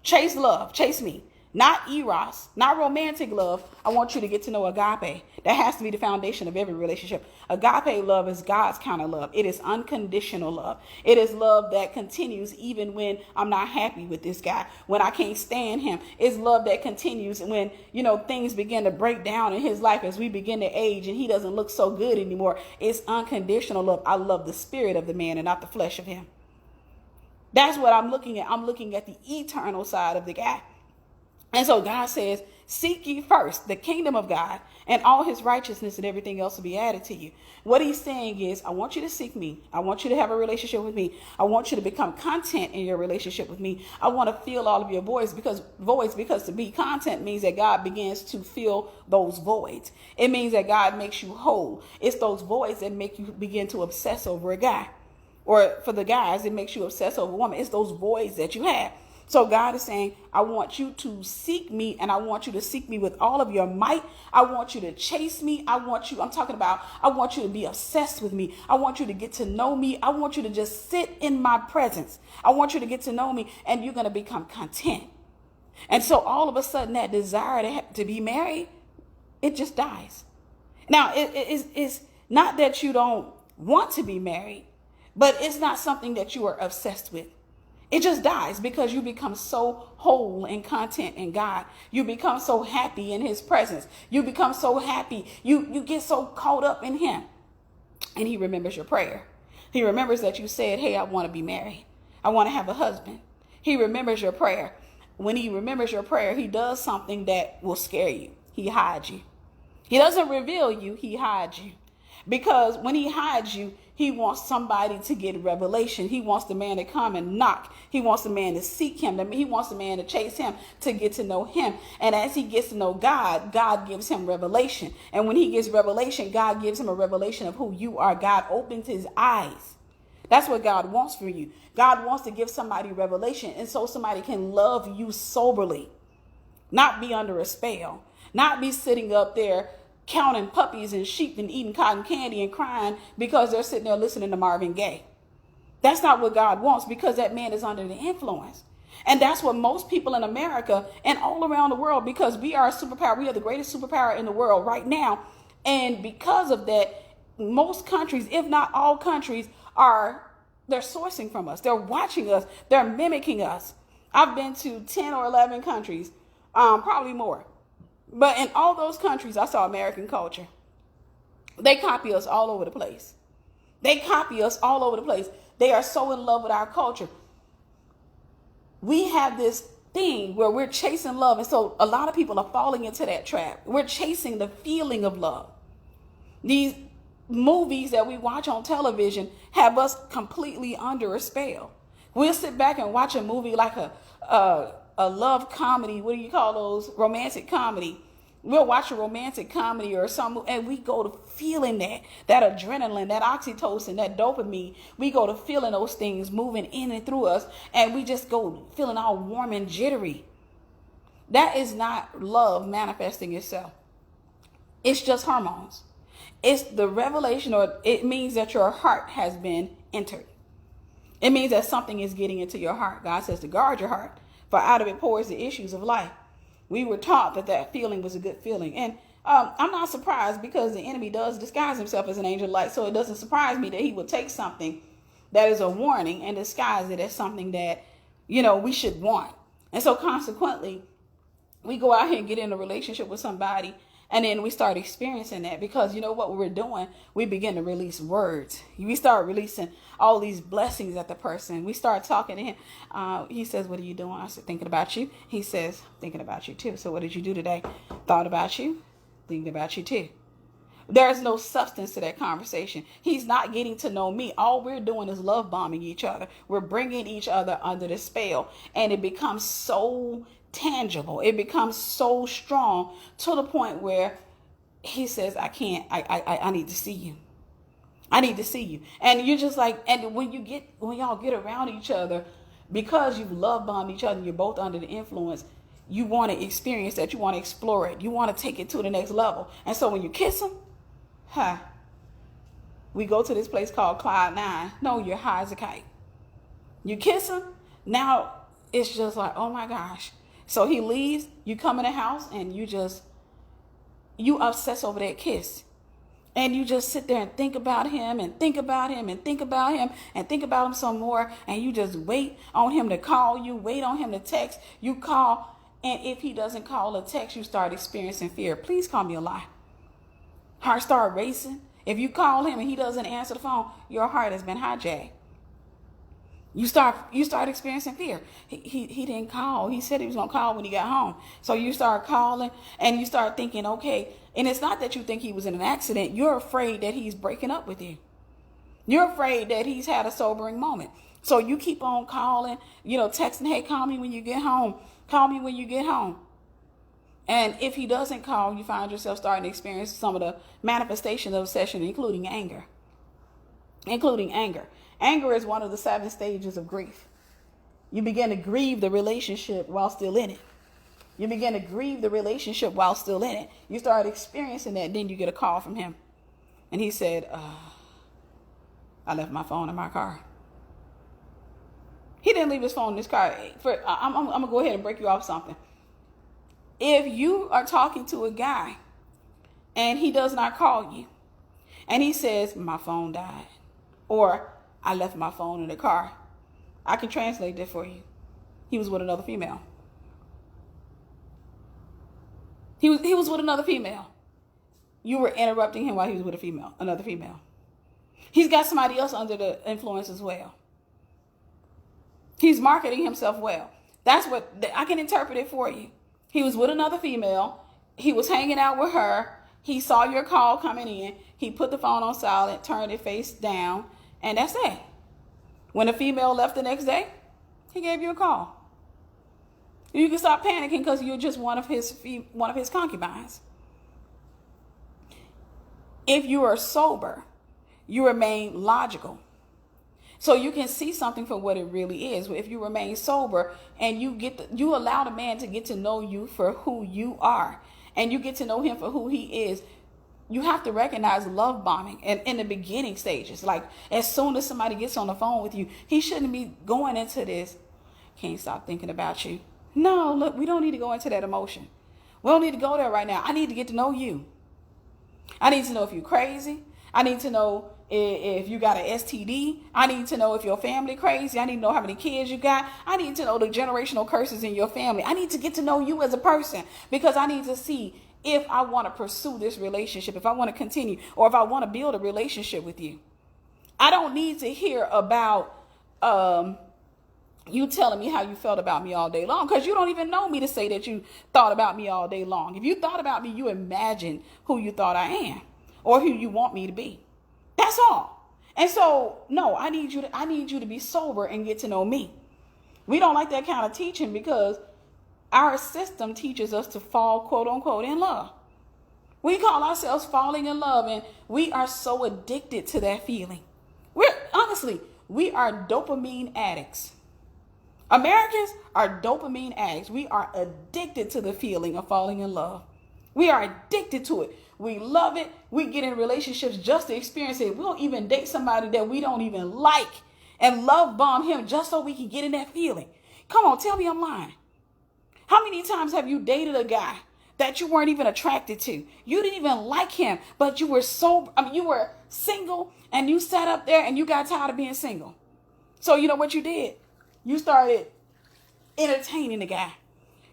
Chase love. Chase me. Not eros, not romantic love. I want you to get to know agape. That has to be the foundation of every relationship. Agape love is God's kind of love. It is unconditional love. It is love that continues even when I'm not happy with this guy, when I can't stand him. It's love that continues when, things begin to break down in his life as we begin to age and he doesn't look so good anymore. It's unconditional love. I love the spirit of the man and not the flesh of him. That's what I'm looking at. I'm looking at the eternal side of the guy. And so God says, seek ye first the kingdom of God and all his righteousness, and everything else will be added to you. What he's saying is, I want you to seek me. I want you to have a relationship with me. I want you to become content in your relationship with me. I want to fill all of your voids, because to be content means that God begins to fill those voids. It means that God makes you whole. It's those voids that make you begin to obsess over a guy. Or for the guys, it makes you obsess over a woman. It's those voids that you have. So God is saying, I want you to seek me, and I want you to seek me with all of your might. I want you to chase me. I want you to be obsessed with me. I want you to get to know me. I want you to just sit in my presence. I want you to get to know me, and you're going to become content. And so all of a sudden that desire to be married, it just dies. Now, it's not that you don't want to be married, but it's not something that you are obsessed with. It just dies because you become so whole and content in God. You become so happy in his presence. You become so happy. You get so caught up in him. And he remembers your prayer. He remembers that you said, hey, I want to be married. I want to have a husband. He remembers your prayer. When he remembers your prayer, he does something that will scare you. He hides you. He doesn't reveal you. He hides you. Because when he hides you, he wants somebody to get revelation. He wants the man to come and knock. He wants the man to seek him. He wants the man to chase him, to get to know him. And as he gets to know God, God gives him revelation. And when he gets revelation, God gives him a revelation of who you are. God opens his eyes. That's what God wants for you. God wants to give somebody revelation, and so somebody can love you soberly, not be under a spell, not be sitting up there counting puppies and sheep and eating cotton candy and crying because they're sitting there listening to Marvin Gaye. That's not what God wants, because that man is under the influence. And that's what most people in America and all around the world, because we are a superpower. We are the greatest superpower in the world right now. And because of that, most countries, if not all countries, they're sourcing from us. They're watching us. They're mimicking us. I've been to 10 or 11 countries, probably more. But in all those countries, I saw American culture. They copy us all over the place. They copy us all over the place. They are so in love with our culture. We have this thing where we're chasing love. And so a lot of people are falling into that trap. We're chasing the feeling of love. These movies that we watch on television have us completely under a spell. We'll sit back and watch a movie like a love comedy. What do you call those? Romantic comedy. We'll watch a romantic comedy or something, and we go to feeling that adrenaline, that oxytocin, that dopamine. We go to feeling those things moving in and through us, and we just go feeling all warm and jittery. That is not love manifesting itself. It's just hormones. It's the revelation, or it means that your heart has been entered. It means that something is getting into your heart. God says to guard your heart, for out of it pours the issues of life. We were taught that feeling was a good feeling. And I'm not surprised, because the enemy does disguise himself as an angel of light. So it doesn't surprise me that he would take something that is a warning and disguise it as something that, we should want. And so consequently, we go out here and get in a relationship with somebody, and then we start experiencing that, because what we're doing, we begin to release words. We start releasing all these blessings at the person. We start talking to him. He says, "What are you doing?" I said, "Thinking about you." He says, "Thinking about you too." "So what did you do today?" "Thought about you." "Thinking about you too." There's no substance to that conversation. He's not getting to know me. All we're doing is love bombing each other. We're bringing each other under the spell, and it becomes so tangible. It becomes so strong to the point where he says, "I can't, I need to see you. I need to see you." And you're just like, and when y'all get around each other, because you love bomb each other, and you're both under the influence, you want to experience that. You want to explore it. You want to take it to the next level. And so when you kiss them, we go to this place called Cloud 9. No, you're high as a kite. You kiss him. Now it's just like, oh my gosh. So he leaves, you come in the house, and you obsess over that kiss. And you just sit there and think about him, and think about him, and think about him, and think about him some more. And you just wait on him to call you, wait on him to text. You call, and if he doesn't call or text, you start experiencing fear. Please call me a lie. Heart start racing. If you call him and he doesn't answer the phone, your heart has been hijacked. You start experiencing fear. He didn't call. He said he was going to call when he got home. So you start calling, and you start thinking, okay. And it's not that you think he was in an accident. You're afraid that he's breaking up with you. You're afraid that he's had a sobering moment. So you keep on calling, texting, "Hey, call me when you get home. Call me when you get home." And if he doesn't call, you find yourself starting to experience some of the manifestations of obsession, including anger. Anger is one of the 7 stages of grief. You begin to grieve the relationship while still in it. You You start experiencing that. Then you get a call from him. And he said, "I left my phone in my car." He didn't leave his phone in his car. I'm going to go ahead and break you off something. If you are talking to a guy and he does not call you, and he says, "My phone died," or "I left my phone in the car," I can translate that for you. He was with another female. He was with another female. You were interrupting him while he was with another female. He's got somebody else under the influence as well. He's marketing himself well. That's what I can interpret it for you. He was with another female. He was hanging out with her. He saw your call coming in. He put the phone on silent, turned it face down, and that's it. When the female left the next day, he gave you a call. You can stop panicking, because you're just one of his concubines. If you are sober, you remain logical. So you can see something for what it really is. If you remain sober and you allow the man to get to know you for who you are, and you get to know him for who he is, you have to recognize love bombing and in the beginning stages. Like as soon as somebody gets on the phone with you, he shouldn't be going into this, can't stop thinking about you. No, look, we don't need to go into that emotion. We don't need to go there right now. I need to get to know you. I need to know if you're crazy. I need to know if you got an STD. I need to know if your family crazy. I need to know how many kids you got. I need to know the generational curses in your family. I need to get to know you as a person, because I need to see if I want to pursue this relationship, if I want to continue, or if I want to build a relationship with you. I don't need to hear about you telling me how you felt about me all day long, because you don't even know me to say that you thought about me all day long. If you thought about me, you imagine who you thought I am or who you want me to be. That's all. And so, no, I need you to be sober and get to know me. We don't like that kind of teaching, because our system teaches us to fall, quote unquote, in love. We call ourselves falling in love, and we are so addicted to that feeling. We are dopamine addicts. Americans are dopamine addicts. We are addicted to the feeling of falling in love. We are addicted to it. We love it. We get in relationships just to experience it. We'll even date somebody that we don't even like and love bomb him just so we can get in that feeling. Come on, tell me I'm lying. How many times have you dated a guy that you weren't even attracted to? You didn't even like him, but you were you were single, and you sat up there and you got tired of being single. So you know what you did? You started entertaining the guy.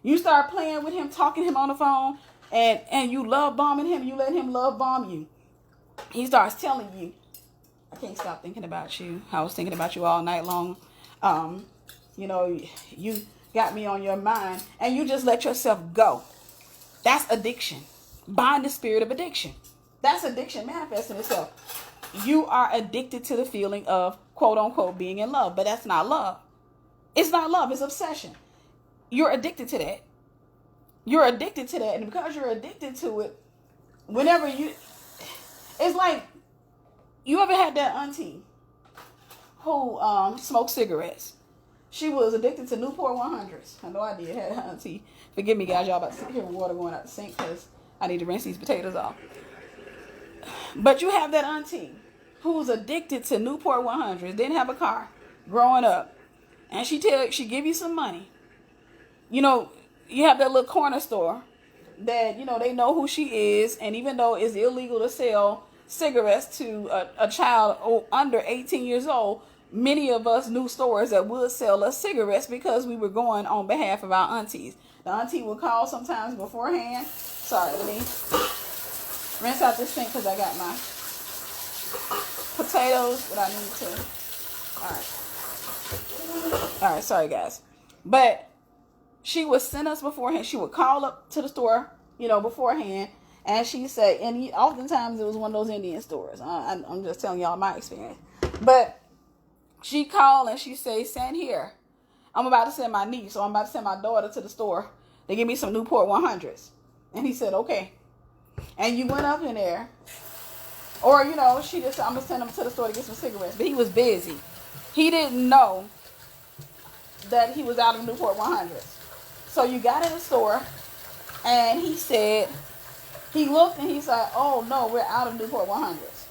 You started playing with him, talking to him on the phone, and you love bombing him. You let him love bomb you. He starts telling you, I can't stop thinking about you. I was thinking about you all night long. You got me on your mind, and you just let yourself go. That's addiction. Bind the spirit of addiction. That's addiction manifesting itself. You are addicted to the feeling of, quote unquote, being in love, but that's not love. It's not love. It's obsession. You're addicted to that. You're addicted to that. And because you're addicted to it, it's like, you ever had that auntie who smoked cigarettes? She was addicted to Newport 100s. I know I did. Had an auntie. Forgive me, guys. Y'all about to sit here with water going out the sink because I need to rinse these potatoes off. But you have that auntie who was addicted to Newport 100s, didn't have a car growing up. And she give you some money. You have that little corner store that, they know who she is. And even though it's illegal to sell cigarettes to a child under 18 years old, many of us knew stores that would sell us cigarettes because we were going on behalf of our aunties. The auntie would call sometimes beforehand. Sorry, let me rinse out this sink because I got my potatoes that I need to. All right, sorry guys. But she would send us beforehand. She would call up to the store, beforehand. And she said, and oftentimes it was one of those Indian stores. I'm just telling y'all my experience. But she called and she said, send here. I'm about to send my niece, so I'm about to send my daughter to the store to give me some Newport 100s. And he said, okay. And you went up in there. Or, she just said, I'm going to send him to the store to get some cigarettes. But he was busy. He didn't know that he was out of Newport 100s. So you got in the store, and he said, he looked and he said, oh, no, we're out of Newport 100s.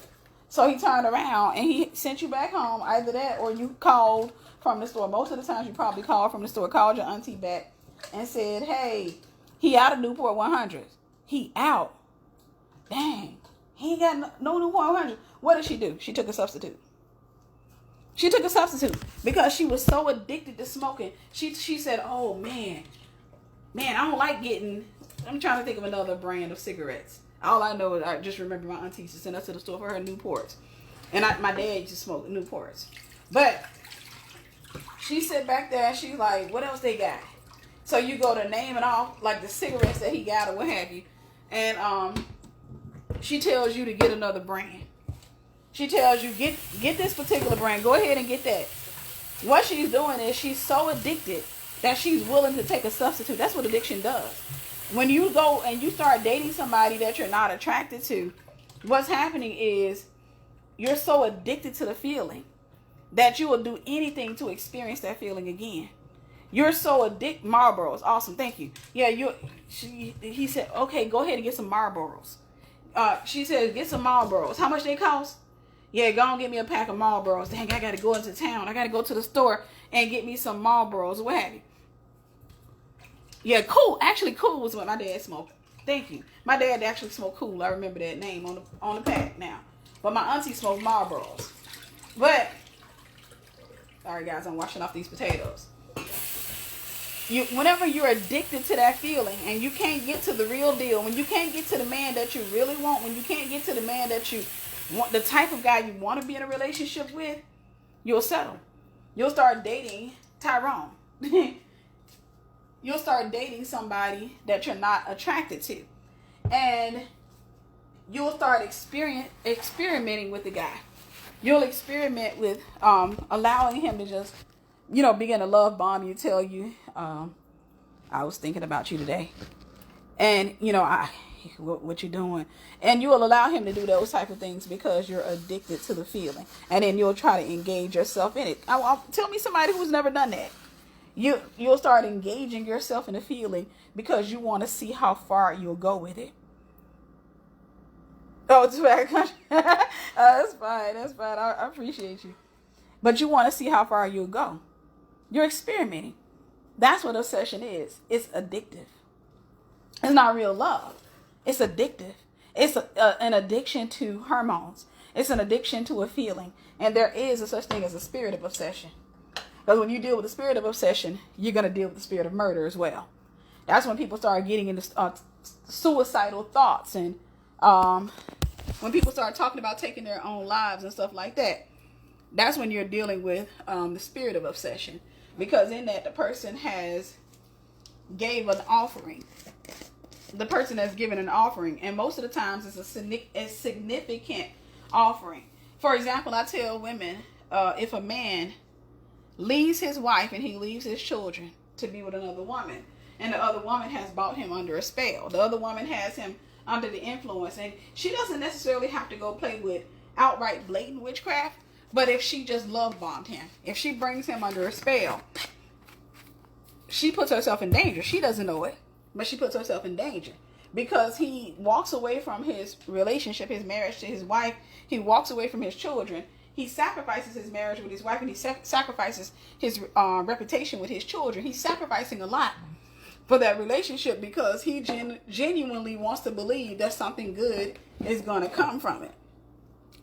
So he turned around and he sent you back home, either that or you called from the store. Most of the times you probably called from the store, called your auntie back and said, hey, he out of Newport 100s. He out. Dang, he ain't got no Newport 100s. What did she do? She took a substitute. She took a substitute because she was so addicted to smoking. She said, oh, man, I don't like getting, I'm trying to think of another brand of cigarettes. All I know is I just remember my auntie used to send us to the store for her Newports. And my dad used to smoke Newports. But she sat back there and she's like, what else they got? So you go to name it off, like the cigarettes that he got or what have you. And she tells you to get another brand. She tells you, get this particular brand. Go ahead and get that. What she's doing is she's so addicted that she's willing to take a substitute. That's what addiction does. When you go and you start dating somebody that you're not attracted to, what's happening is you're so addicted to the feeling that you will do anything to experience that feeling again. You're so addicted. Marlboros. Awesome. Thank you. Yeah, he said, okay, go ahead and get some Marlboros. She said, get some Marlboros. How much they cost? Yeah, go and get me a pack of Marlboros. Dang, I got to go into town. I got to go to the store and get me some Marlboros. What have you? Yeah, Cool. Actually, Cool was what my dad smoked. Thank you. My dad actually smoked Cool. I remember that name on the pack now. But my auntie smoked Marlboros. But, sorry guys, I'm washing off these potatoes. Whenever you're addicted to that feeling and you can't get to the real deal, when you can't get to the man that you really want, when you can't get to the man that you want, the type of guy you want to be in a relationship with, you'll settle. You'll start dating Tyrone. You'll start dating somebody that you're not attracted to. And you'll start experimenting with the guy. You'll experiment with allowing him to just, begin to love bomb you, tell you, I was thinking about you today. And, what you doing? And you will allow him to do those type of things because you're addicted to the feeling. And then you'll try to engage yourself in it. Tell me somebody who's never done that. You'll start engaging yourself in the feeling because you want to see how far you'll go with it. Oh, it's back. That's fine. That's fine. I appreciate you. But you want to see how far you'll go. You're experimenting. That's what obsession is. It's addictive. It's not real love. It's addictive. It's an addiction to hormones. It's an addiction to a feeling. And there is a such thing as a spirit of obsession. Because when you deal with the spirit of obsession, you're going to deal with the spirit of murder as well. That's when people start getting into suicidal thoughts. And when people start talking about taking their own lives and stuff like that, that's when you're dealing with the spirit of obsession. Because in that, the person gave an offering. The person has given an offering. And most of the times it's a significant offering. For example, I tell women, if a man leaves his wife and he leaves his children to be with another woman, and the other woman has bought him under a spell, the other woman has him under the influence, and she doesn't necessarily have to go play with outright blatant witchcraft, but if she just love bombed him, if she brings him under a spell, she puts herself in danger. She doesn't know it, but she puts herself in danger because he walks away from his relationship, his marriage to his wife. He walks away from his children. He sacrifices his marriage with his wife, and he sacrifices his reputation with his children. He's sacrificing a lot for that relationship because he genuinely wants to believe that something good is going to come from it.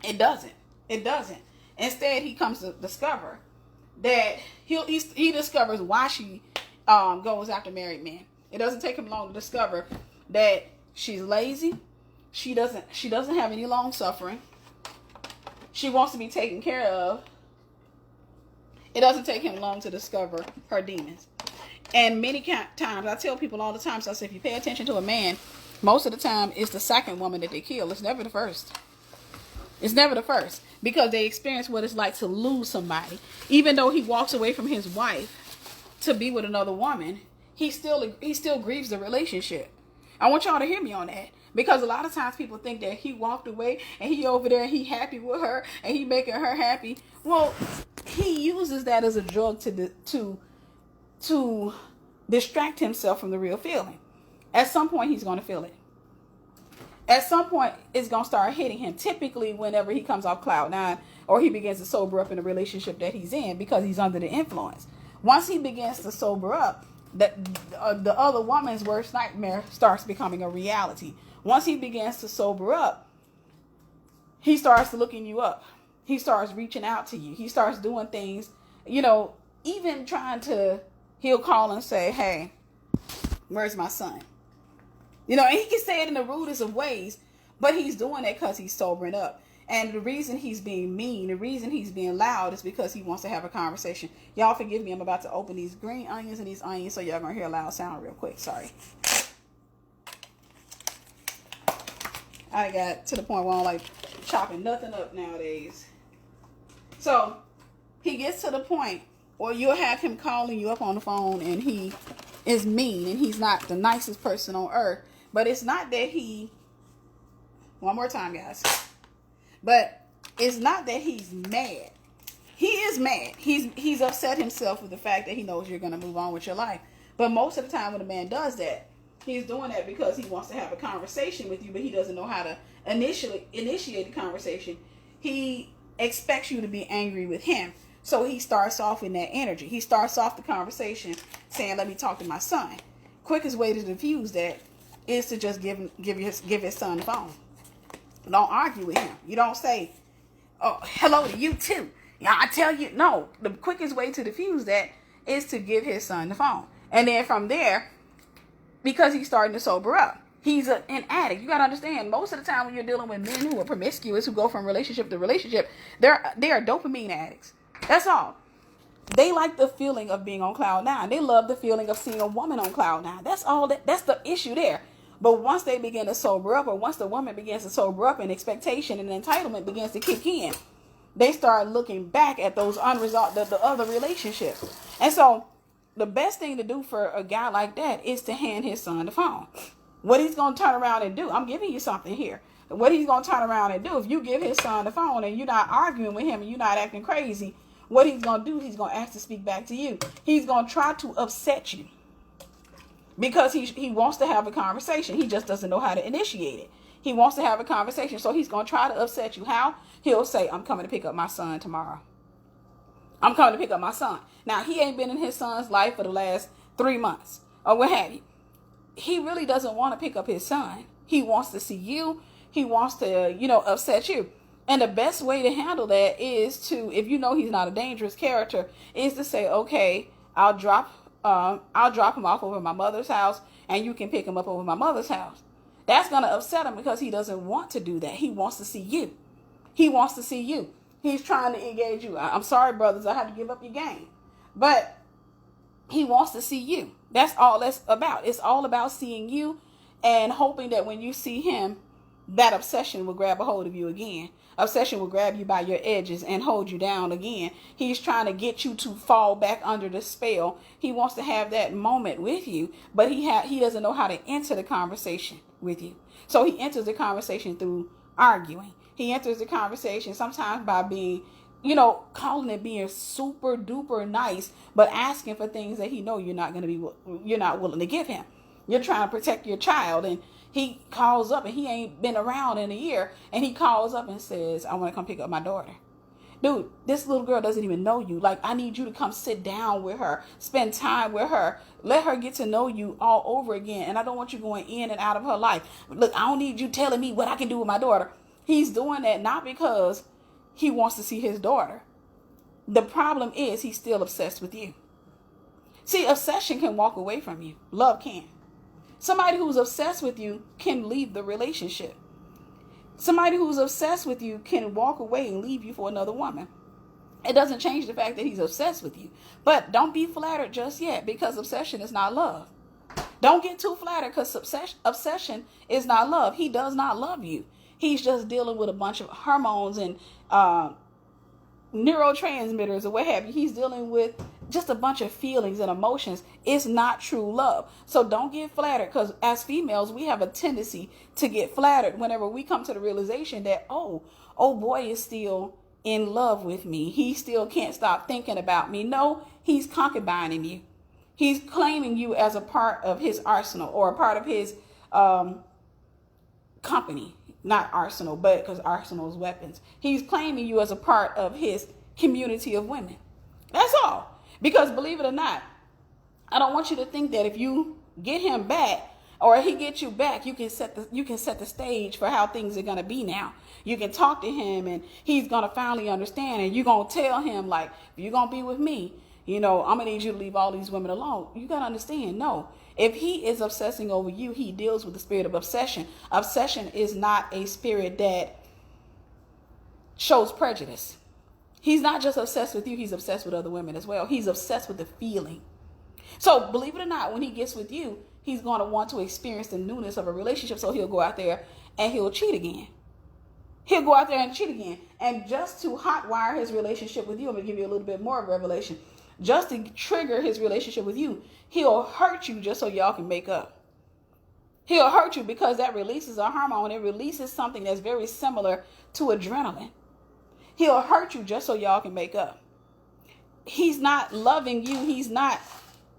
It doesn't. It doesn't. Instead, he comes to discover that he discovers why she goes after married men. It doesn't take him long to discover that she's lazy. She doesn't have any long suffering. She wants to be taken care of. It doesn't take him long to discover her demons. And many times, I tell people all the time, so I say, if you pay attention to a man, most of the time it's the second woman that they kill. It's never the first. It's never the first. Because they experience what it's like to lose somebody. Even though he walks away from his wife to be with another woman, he still grieves the relationship. I want y'all to hear me on that. Because a lot of times people think that he walked away and he over there and he happy with her and he making her happy. Well, he uses that as a drug to distract himself from the real feeling. At some point, he's going to feel it. At some point, it's going to start hitting him. Typically, whenever he comes off cloud nine or he begins to sober up in the relationship that he's in because he's under the influence. Once he begins to sober up, the other woman's worst nightmare starts becoming a reality. Once he begins to sober up, he starts looking you up. He starts reaching out to you. He starts doing things, even he'll call and say, hey, where's my son? And he can say it in the rudest of ways, but he's doing it because he's sobering up. And the reason he's being mean, the reason he's being loud is because he wants to have a conversation. Y'all forgive me. I'm about to open these green onions and these onions so y'all going to hear a loud sound real quick. Sorry. I got to the point where I don't like chopping nothing up nowadays. So he gets to the point where you'll have him calling you up on the phone and he is mean and he's not the nicest person on earth. But it's not that one more time, guys. But it's not that he's mad. He is mad. He's upset himself with the fact that he knows you're going to move on with your life. But most of the time when a man does that, He's doing that because he wants to have a conversation with you, but he doesn't know how to initiate the conversation. He expects you to be angry with him. So he starts off in that energy. He starts off the conversation saying, let me talk to my son. Quickest way to diffuse that is to just give his son the phone. Don't argue with him. You don't say, oh, hello to you too. Yeah, I tell you. No, the quickest way to diffuse that is to give his son the phone. And then from there, because he's starting to sober up, he's an addict. You got to understand, most of the time when you're dealing with men who are promiscuous, who go from relationship to relationship, they are dopamine addicts. That's all. They like the feeling of being on cloud nine. They love the feeling of seeing a woman on cloud nine. That's all. That's the issue there. But once they begin to sober up, or once the woman begins to sober up and expectation and entitlement begins to kick in, they start looking back at those unresolved, the other relationships. And so the best thing to do for a guy like that is to hand his son the phone. What he's going to turn around and do, I'm giving you something here. What he's going to turn around and do, if you give his son the phone and you're not arguing with him and you're not acting crazy, what he's going to do, he's going to ask to speak back to you. He's going to try to upset you because he wants to have a conversation. He just doesn't know how to initiate it. He wants to have a conversation. So he's going to try to upset you. How? He'll say, I'm coming to pick up my son tomorrow. I'm coming to pick up my son. Now, he ain't been in his son's life for the last 3 months or what have you. He really doesn't want to pick up his son. He wants to see you. He wants to, upset you. And the best way to handle that is to, if you know he's not a dangerous character, is to say, okay, I'll drop him off over my mother's house and you can pick him up over my mother's house. That's going to upset him because he doesn't want to do that. He wants to see you. He wants to see you. He's trying to engage you. I'm sorry, brothers, I had to give up your game. But he wants to see you. That's all that's about. It's all about seeing you and hoping that when you see him, that obsession will grab a hold of you again. Obsession will grab you by your edges and hold you down again. He's trying to get you to fall back under the spell. He wants to have that moment with you, but he doesn't know how to enter the conversation with you. So he enters the conversation through arguing. He enters the conversation sometimes by being, calling it being super duper nice, but asking for things that he know you're not willing to give him. You're trying to protect your child, and he calls up and he ain't been around in a year, and he calls up and says, I want to come pick up my daughter. Dude, this little girl doesn't even know you. Like, I need you to come sit down with her, spend time with her, let her get to know you all over again. And I don't want you going in and out of her life. Look, I don't need you telling me what I can do with my daughter. He's doing that not because he wants to see his daughter. The problem is he's still obsessed with you. See, obsession can walk away from you. Love can't. Somebody who's obsessed with you can leave the relationship. Somebody who's obsessed with you can walk away and leave you for another woman. It doesn't change the fact that he's obsessed with you. But don't be flattered just yet, because obsession is not love. Don't get too flattered, because obsession is not love. He does not love you. He's just dealing with a bunch of hormones and neurotransmitters or what have you. He's dealing with just a bunch of feelings and emotions. It's not true love. So don't get flattered, because as females, we have a tendency to get flattered whenever we come to the realization that, oh boy is still in love with me. He still can't stop thinking about me. No, he's concubining you. He's claiming you as a part of his arsenal, or a part of his company. Not arsenal, but because arsenal is weapons. He's claiming you as a part of his community of women. That's all. Because believe it or not, I don't want you to think that if you get him back, or he gets you back, you can set the stage for how things are gonna be now. You can talk to him and he's gonna finally understand, and you're gonna tell him, like, if you're gonna be with me, I'm gonna need you to leave all these women alone. You gotta understand, no. If he is obsessing over you, he deals with the spirit of obsession. Obsession is not a spirit that shows prejudice. He's not just obsessed with you, he's obsessed with other women as well. He's obsessed with the feeling. So believe it or not, when he gets with you, he's going to want to experience the newness of a relationship. So he'll go out there and he'll cheat again. He'll go out there and cheat again. And just to hotwire his relationship with you, I'm going to give you a little bit more of revelation. Just to trigger his relationship with you, he'll hurt you just so y'all can make up. He'll hurt you because that releases a hormone. It releases something that's very similar to adrenaline. He'll hurt you just so y'all can make up. He's not loving you. He's not,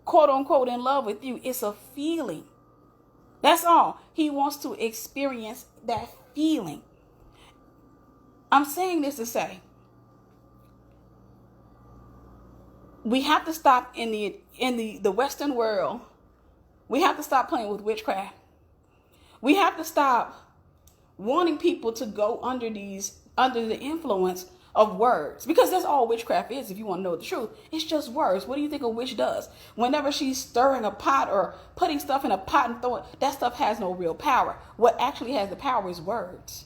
quote unquote, in love with you. It's a feeling. That's all. He wants to experience that feeling. I'm saying this to say, we have to stop in the Western world. We have to stop playing with witchcraft. We have to stop wanting people to go under the influence of words, because that's all witchcraft is. If you want to know the truth, it's just words. What do you think a witch does? Whenever she's stirring a pot or putting stuff in a pot and throwing, that stuff has no real power. What actually has the power is words.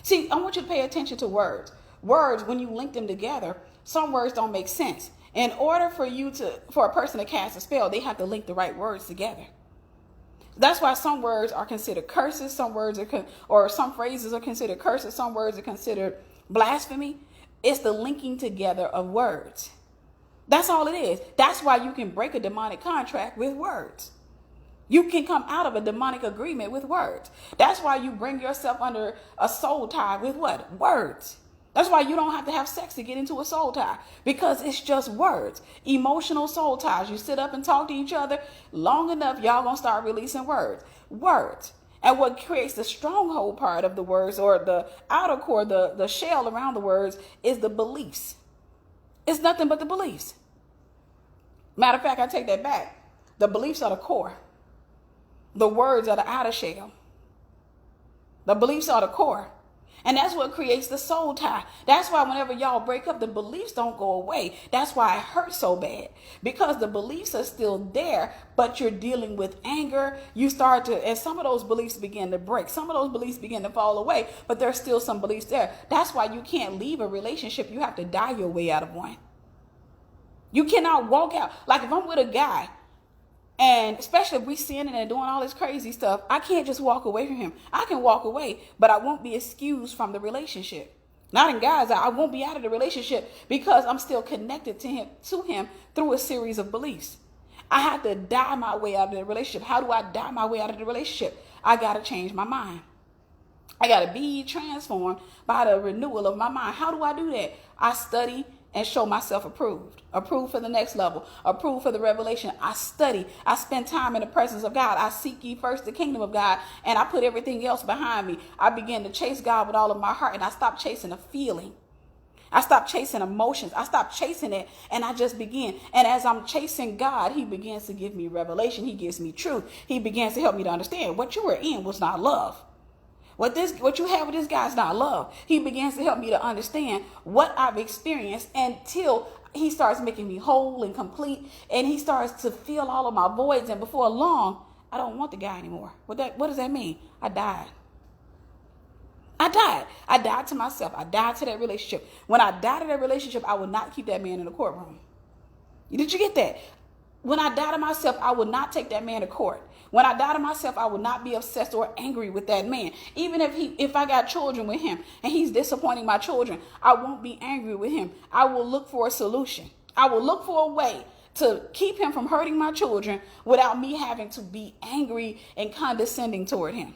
See, I want you to pay attention to words. Words, when you link them together, some words don't make sense. In order for a person to cast a spell, they have to link the right words together. That's why some words are considered curses. Some words or some phrases are considered curses. Some words are considered blasphemy. It's the linking together of words. That's all it is. That's why you can break a demonic contract with words. You can come out of a demonic agreement with words. That's why you bring yourself under a soul tie with what? Words. That's why you don't have to have sex to get into a soul tie, because it's just words. Emotional soul ties. You sit up and talk to each other long enough, y'all gonna start releasing words. Words. And what creates the stronghold part of the words, or the outer core, the shell around the words, is the beliefs. It's nothing but the beliefs. Matter of fact, I take that back. The beliefs are the core. The words are the outer shell. The beliefs are the core. And that's what creates the soul tie. That's why whenever y'all break up, the beliefs don't go away. That's why it hurts so bad, because the beliefs are still there, but you're dealing with anger. And some of those beliefs begin to break. Some of those beliefs begin to fall away, but there's still some beliefs there. That's why you can't leave a relationship. You have to die your way out of one. You cannot walk out. Like if I'm with a guy, and especially if we sinning and doing all this crazy stuff, I can't just walk away from him. I can walk away, but I won't be excused from the relationship. Not in God's eye. I won't be out of the relationship because I'm still connected to him through a series of beliefs. I have to die my way out of the relationship. How do I die my way out of the relationship? I got to change my mind. I got to be transformed by the renewal of my mind. How do I do that? I study and show myself approved for the next level, approved for the revelation. I study. I spend time in the presence of God. I seek ye first the kingdom of God, and I put everything else behind me. I begin to chase God with all of my heart, and I stop chasing a feeling. I stop chasing emotions. I stop chasing it, and I just begin. And as I'm chasing God, he begins to give me revelation. He gives me truth. He begins to help me to understand what you were in was not love. What you have with this guy is not love. He begins to help me to understand what I've experienced until he starts making me whole and complete, and he starts to fill all of my voids. And before long, I don't want the guy anymore. What does that mean? I died. I died to myself. I died to that relationship. When I died to that relationship, I would not keep that man in the courtroom. Did you get that? When I die to myself, I would not take that man to court. When I die to myself, I will not be obsessed or angry with that man. Even if I got children with him and he's disappointing my children, I won't be angry with him. I will look for a solution. I will look for a way to keep him from hurting my children without me having to be angry and condescending toward him.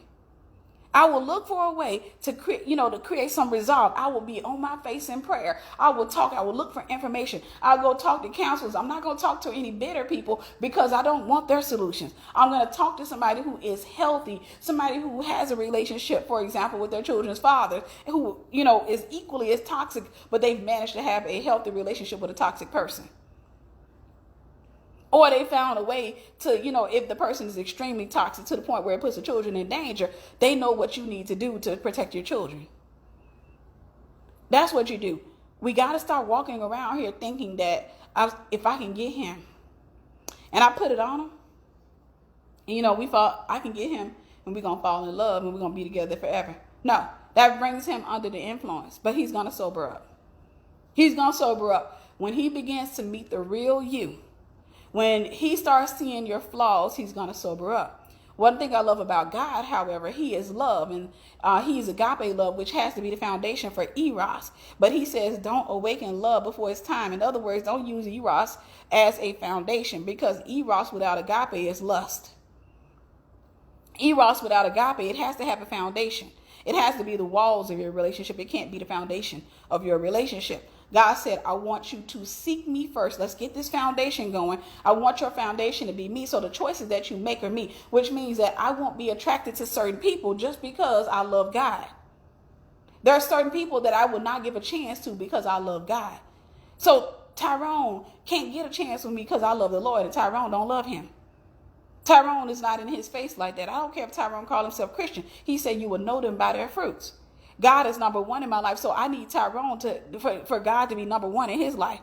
I will look for a way to create some resolve. I will be on my face in prayer. I will talk. I will look for information. I'll go talk to counselors. I'm not going to talk to any bitter people because I don't want their solutions. I'm going to talk to somebody who is healthy, somebody who has a relationship, for example, with their children's father, who, is equally as toxic, but they've managed to have a healthy relationship with a toxic person. Or they found a way to, if the person is extremely toxic to the point where it puts the children in danger, they know what you need to do to protect your children. That's what you do. We got to start walking around here thinking that if I can get him and I put it on him, and, we thought I can get him and we're going to fall in love and we're going to be together forever. No, that brings him under the influence, but he's going to sober up. He's going to sober up when he begins to meet the real you. When he starts seeing your flaws, he's going to sober up. One thing I love about God, however, he is love, and he's agape love, which has to be the foundation for eros. But he says, don't awaken love before it's time. In other words, don't use eros as a foundation, because eros without agape is lust. Eros without agape, it has to have a foundation. It has to be the walls of your relationship. It can't be the foundation of your relationship. God said, I want you to seek me first. Let's get this foundation going. I want your foundation to be me. So the choices that you make are me, which means that I won't be attracted to certain people just because I love God. There are certain people that I will not give a chance to because I love God. So Tyrone can't get a chance with me because I love the Lord, and Tyrone don't love him. Tyrone is not in his face like that. I don't care if Tyrone called himself Christian. He said you will know them by their fruits. God is number one in my life, so I need Tyrone for God to be number one in his life.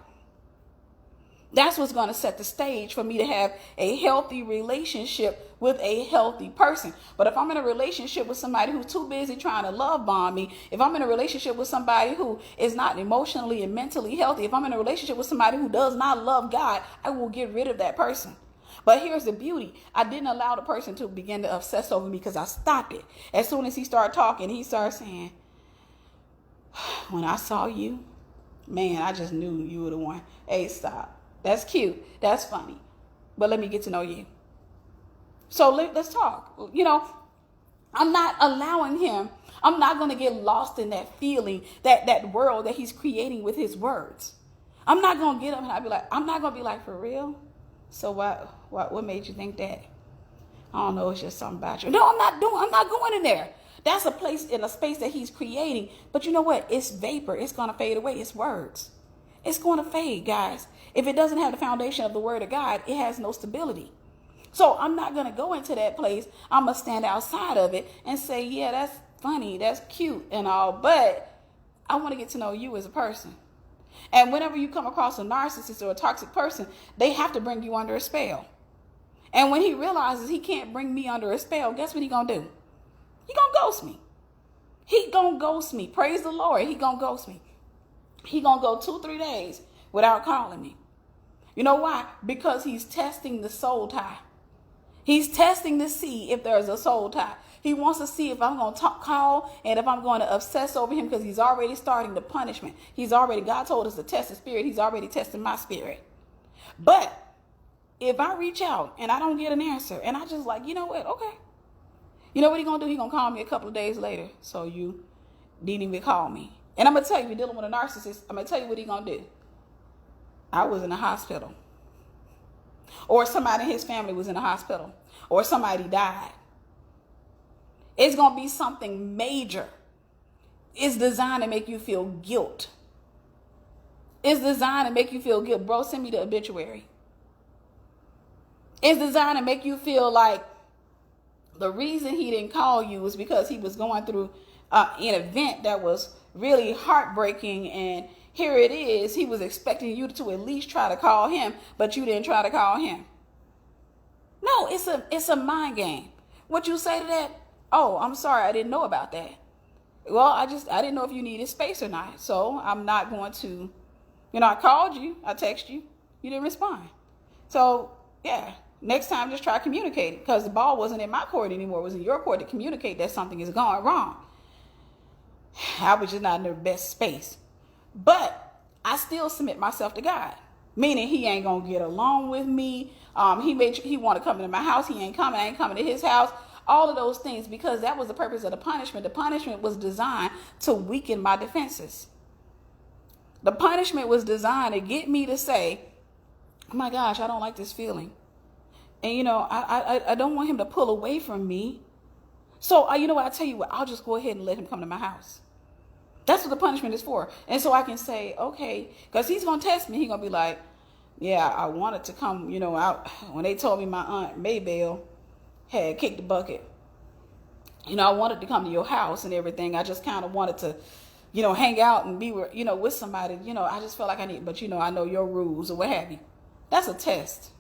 That's what's going to set the stage for me to have a healthy relationship with a healthy person. But if I'm in a relationship with somebody who's too busy trying to love bomb me, if I'm in a relationship with somebody who is not emotionally and mentally healthy, if I'm in a relationship with somebody who does not love God, I will get rid of that person. But here's the beauty. I didn't allow the person to begin to obsess over me because I stopped it. As soon as he started talking, he started saying, when I saw you, man, I just knew you were the one. Hey, stop. That's cute. That's funny. But let me get to know you. So let's talk. You know, I'm not allowing him. I'm not going to get lost in that feeling, that world that he's creating with his words. I'm not going to get up and I'm not going to be like, for real? So what made you think that? I don't know. It's just something about you. No, I'm not going in there. That's a place in a space that he's creating. But you know what? It's vapor. It's going to fade away. It's words. It's going to fade, guys. If it doesn't have the foundation of the word of God, it has no stability. So I'm not going to go into that place. I'm going to stand outside of it and say, yeah, that's funny. That's cute and all. But I want to get to know you as a person. And whenever you come across a narcissist or a toxic person, they have to bring you under a spell. And when he realizes he can't bring me under a spell, guess what he going to do? He going to ghost me. He going to ghost me. Praise the Lord. He going to ghost me. He going to go 2-3 days without calling me. You know why? Because he's testing the soul tie. He's testing to see if there's a soul tie. He wants to see if I'm going to call and if I'm going to obsess over him, because he's already starting the punishment. God told us to test the spirit. He's already testing my spirit. But if I reach out and I don't get an answer and I just like, you know what? Okay. You know what he's going to do? He's going to call me a couple of days later. So you didn't even call me. And I'm going to tell you, if you're dealing with a narcissist, I'm going to tell you what he's going to do. I was in a hospital. Or somebody in his family was in a hospital. Or somebody died. It's going to be something major. It's designed to make you feel guilt. It's designed to make you feel guilt. Bro, send me the obituary. It's designed to make you feel like the reason he didn't call you was because he was going through an event that was really heartbreaking. And here it is. He was expecting you to at least try to call him, but you didn't try to call him. No, it's a mind game. What you say to that? Oh, I'm sorry, I didn't know about that. Well, I didn't know if you needed space or not. So I'm not going to, I called you, I texted you, you didn't respond. So yeah, next time just try communicating, because the ball wasn't in my court anymore. It was in your court to communicate that something is going wrong. I was just not in the best space. But I still submit myself to God. Meaning he ain't going to get along with me. He want to come into my house. He ain't coming. I ain't coming to his house. All of those things, because that was the purpose of the punishment. The punishment was designed to weaken my defenses. The punishment was designed to get me to say, oh my gosh, I don't like this feeling. And, I don't want him to pull away from me. So, I tell you what, I'll just go ahead and let him come to my house. That's what the punishment is for. And so I can say, okay, because he's going to test me. He's going to be like, yeah, I wanted to come, out. When they told me my Aunt Maybelle had kicked the bucket, I wanted to come to your house and everything. I just kind of wanted to, hang out and be, with somebody. I just felt like I need, but I know your rules or what have you. That's a test.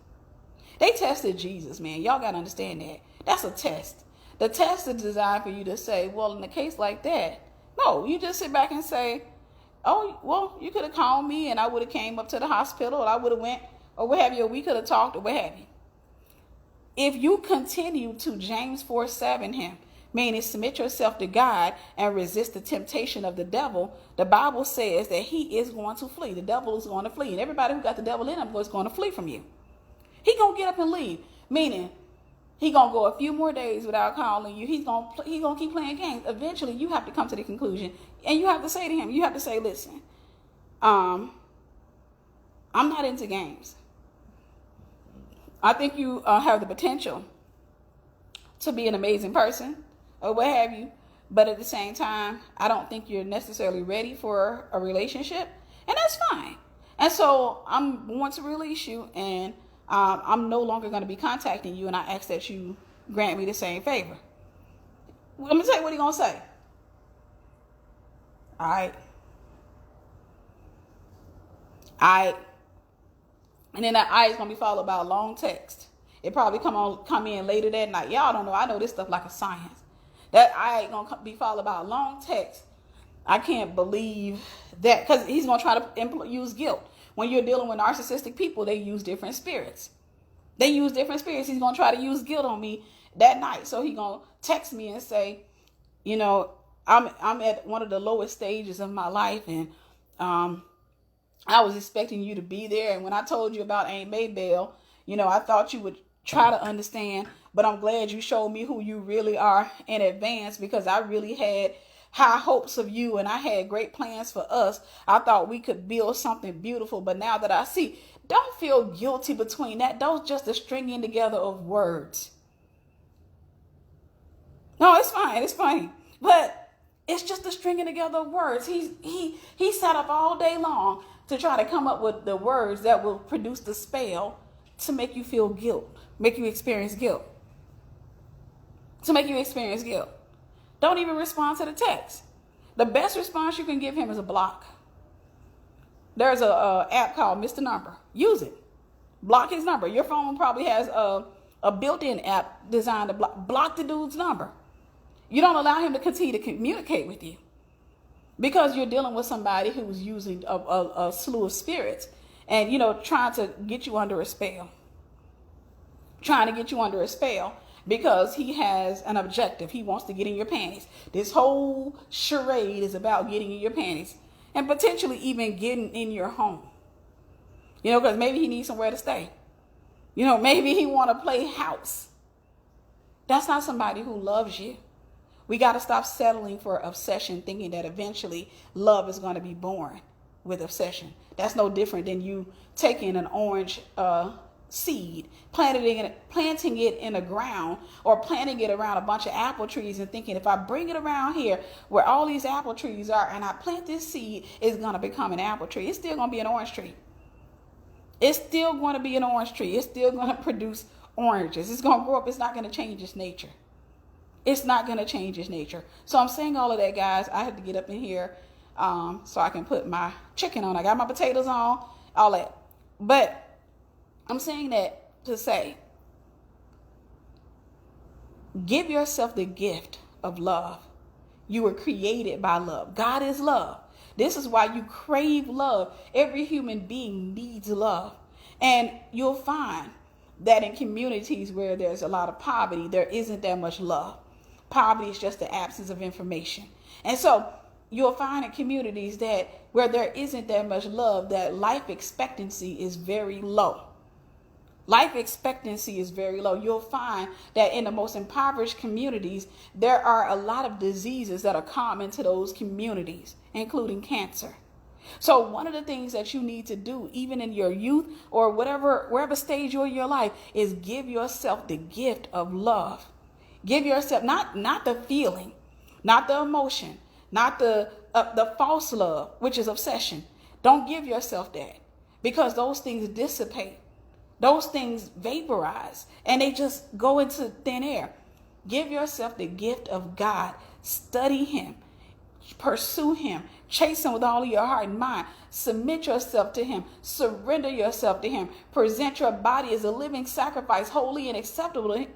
They tested Jesus, man. Y'all got to understand that. That's a test. The test is designed for you to say, well, in a case like that, no, you just sit back and say, oh, well, you could have called me and I would have came up to the hospital, or I would have went, or what have you, or we could have talked, or what have you. If you continue to James 4:7 him, meaning submit yourself to God and resist the temptation of the devil, the Bible says that he is going to flee. The devil is going to flee. And everybody who got the devil in him is going to flee from you. He going to get up and leave, meaning he going to go a few more days without calling you. He's going to keep playing games. Eventually, you have to come to the conclusion, and you have to say to him, you have to say, listen, I'm not into games. I think you have the potential to be an amazing person or what have you. But at the same time, I don't think you're necessarily ready for a relationship. And that's fine. And so I'm going to release you, and I'm no longer going to be contacting you. And I ask that you grant me the same favor. I'm going to tell you what he's going to say. All right. And then that I is going to be followed by a long text. It probably come in later that night. Y'all don't know. I know this stuff like a science. That I ain't going to be followed by a long text. I can't believe that, because he's going to try to use guilt. When you're dealing with narcissistic people, they use different spirits. He's going to try to use guilt on me that night. So he's going to text me and say, you know, I'm at one of the lowest stages of my life, and I was expecting you to be there. And when I told you about Aunt Maybelle, you know, I thought you would try to understand, but I'm glad you showed me who you really are in advance, because I really had high hopes of you, and I had great plans for us. I thought we could build something beautiful, but now that I see, don't feel guilty between that. Those just a stringing together of words. No, it's fine. It's funny, but it's just a stringing together of words. He sat up all day long to try to come up with the words that will produce the spell to make you feel guilt, make you experience guilt. Don't even respond to the text. The best response you can give him is a block. There's a app called Mr. Number. Use it. Block his number. Your phone probably has a built-in app designed to block the dude's number. You don't allow him to continue to communicate with you, because you're dealing with somebody who's using a slew of spirits and, you know, trying to get you under a spell. Because he has an objective. He wants to get in your panties. This whole charade is about getting in your panties and potentially even getting in your home. You know, because maybe he needs somewhere to stay. You know, maybe he want to play house. That's not somebody who loves you. We got to stop settling for obsession, thinking that eventually love is going to be born with obsession. That's no different than you taking an orange seed, planting it in the ground, or planting it around a bunch of apple trees and thinking, if I bring it around here where all these apple trees are and I plant this seed, it's going to become an apple tree. It's still going to be an orange tree. It's still going to produce oranges. It's going to grow up. It's not going to change its nature. So I'm saying all of that, guys. I had to get up in here so I can put my chicken on. I got my potatoes on, all that. But I'm saying that to say, give yourself the gift of love. You were created by love. God is love. This is why you crave love. Every human being needs love. And you'll find that in communities where there's a lot of poverty, there isn't that much love. Poverty is just the absence of information. And so you'll find in communities that where there isn't that much love, that life expectancy is very low. You'll find that in the most impoverished communities, there are a lot of diseases that are common to those communities, including cancer. So one of the things that you need to do, even in your youth or wherever stage you're in your life, is give yourself the gift of love. Give yourself not the feeling, not the emotion, not the false love, which is obsession. Don't give yourself that, because those things dissipate. Those things vaporize and they just go into thin air. Give yourself the gift of God. Study him. Pursue him. Chase him with all of your heart and mind. Submit yourself to him. Surrender yourself to him. Present your body as a living sacrifice, holy and acceptable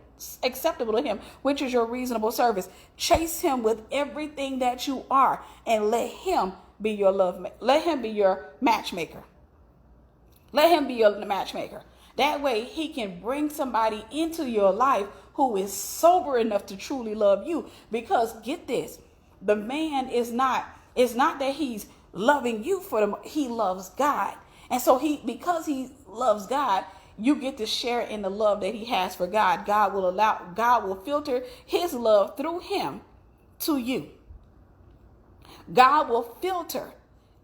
to him, which is your reasonable service. Chase him with everything that you are, and let him be your love. Let him be your matchmaker. That way he can bring somebody into your life who is sober enough to truly love you. Because get this, the man is not that he's loving you he loves God. And so because he loves God, you get to share in the love that he has for God. God will filter his love through him to you. God will filter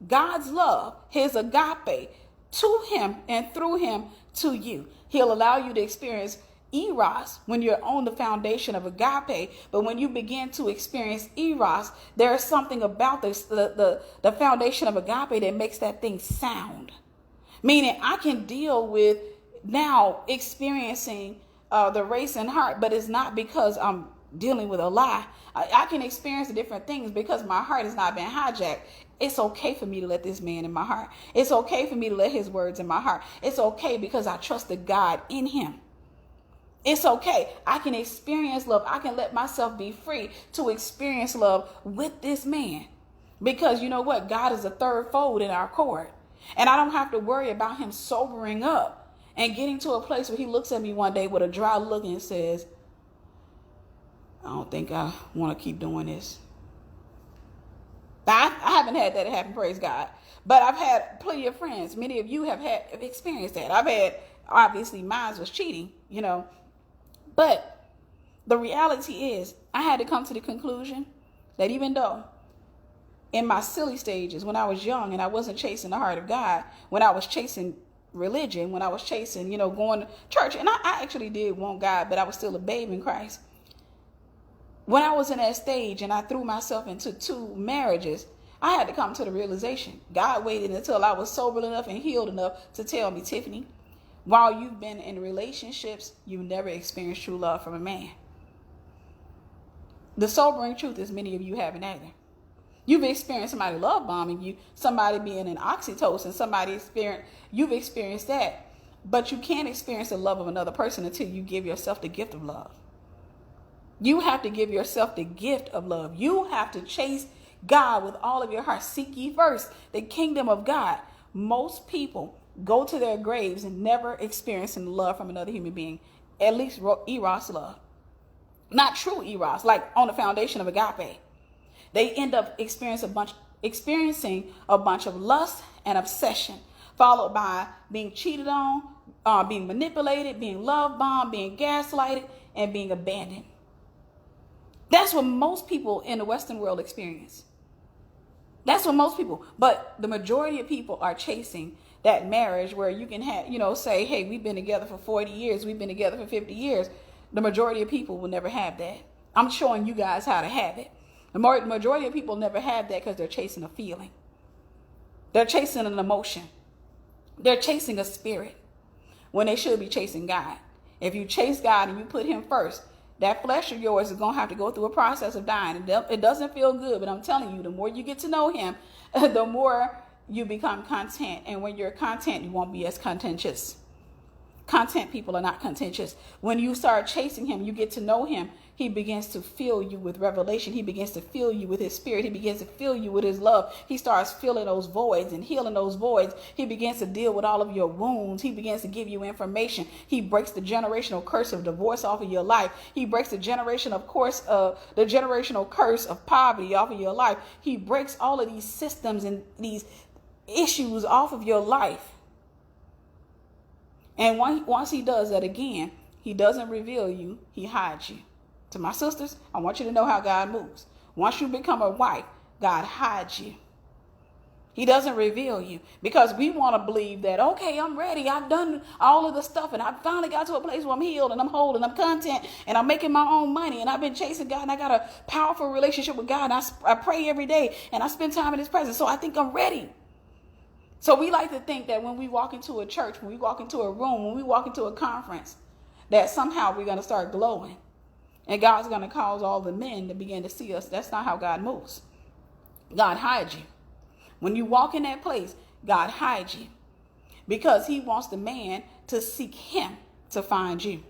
God's love, his agape, to him and through him to you. He'll allow you to experience eros when you're on the foundation of agape. But when you begin to experience eros, there is something about this, the foundation of agape that makes that thing sound. Meaning I can deal with now experiencing the racing heart, but it's not because I'm dealing with a lie. I can experience the different things because my heart has not been hijacked. It's okay for me to let this man in my heart. It's okay for me to let his words in my heart. It's okay because I trust the God in him. It's okay. I can experience love. I can let myself be free to experience love with this man. Because you know what? God is a third fold in our cord. And I don't have to worry about him sobering up and getting to a place where he looks at me one day with a dry look and says, I don't think I want to keep doing this. I haven't had that happen, praise God. But I've had plenty of friends. Many of you have experienced that. I've had, obviously, mine was cheating, you know. But the reality is, I had to come to the conclusion that even though in my silly stages, when I was young and I wasn't chasing the heart of God, when I was chasing religion, when I was chasing, going to church, and I actually did want God, but I was still a babe in Christ. When I was in that stage and I threw myself into 2 marriages, I had to come to the realization. God waited until I was sober enough and healed enough to tell me, Tiffany, while you've been in relationships, you've never experienced true love from a man. The sobering truth is many of you haven't either. You've experienced somebody love bombing you, somebody being an oxytocin, you've experienced that. But you can't experience the love of another person until you give yourself the gift of love. You have to give yourself the gift of love. You have to chase God with all of your heart. Seek ye first the kingdom of God. Most people go to their graves and never experiencing love from another human being, at least eros love. Not true eros, like on the foundation of agape. They end up experiencing a bunch of lust and obsession, followed by being cheated on, being manipulated, being love bombed, being gaslighted, and being abandoned. That's what most people in the Western world experience. That's what most people, but the majority of people are chasing that marriage where you can have, say, hey, we've been together for 40 years. We've been together for 50 years. The majority of people will never have that. I'm showing you guys how to have it. The majority of people never have that because they're chasing a feeling. They're chasing an emotion. They're chasing a spirit when they should be chasing God. If you chase God and you put him first, that flesh of yours is going to have to go through a process of dying. It doesn't feel good, but I'm telling you, the more you get to know him, the more you become content. And when you're content, you won't be as contentious. Content people are not contentious. When you start chasing him, you get to know him. He begins to fill you with revelation. He begins to fill you with his spirit. He begins to fill you with his love. He starts filling those voids and healing those voids. He begins to deal with all of your wounds. He begins to give you information. He breaks the generational curse of divorce off of your life. He breaks the generational curse of poverty off of your life. He breaks all of these systems and these issues off of your life. And once he does that again, he doesn't reveal you, he hides you. To my sisters, I want you to know how God moves. Once you become a wife, God hides you. He doesn't reveal you because we want to believe that, okay, I'm ready. I've done all of the stuff and I finally got to a place where I'm healed and I'm whole and I'm content and I'm making my own money and I've been chasing God and I got a powerful relationship with God. And I pray every day and I spend time in his presence. So I think I'm ready. So we like to think that when we walk into a church, when we walk into a room, when we walk into a conference, that somehow we're going to start glowing. And God's going to cause all the men to begin to see us. That's not how God moves. God hides you. When you walk in that place, God hides you. Because he wants the man to seek him to find you.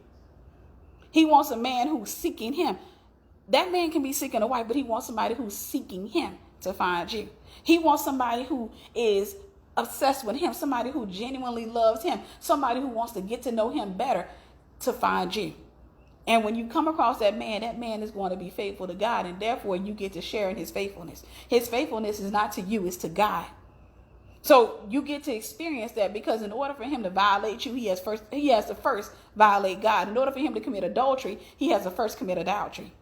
He wants a man who's seeking him. That man can be seeking a wife, but he wants somebody who's seeking him to find you. He wants somebody who is obsessed with him, somebody who genuinely loves him, somebody who wants to get to know him better to find you. And when you come across that man is going to be faithful to God, and therefore you get to share in his faithfulness. His faithfulness is not to you, it's to God. So you get to experience that because in order for him to violate you, he has to first violate God. In order for him to commit adultery, he has to first commit adultery.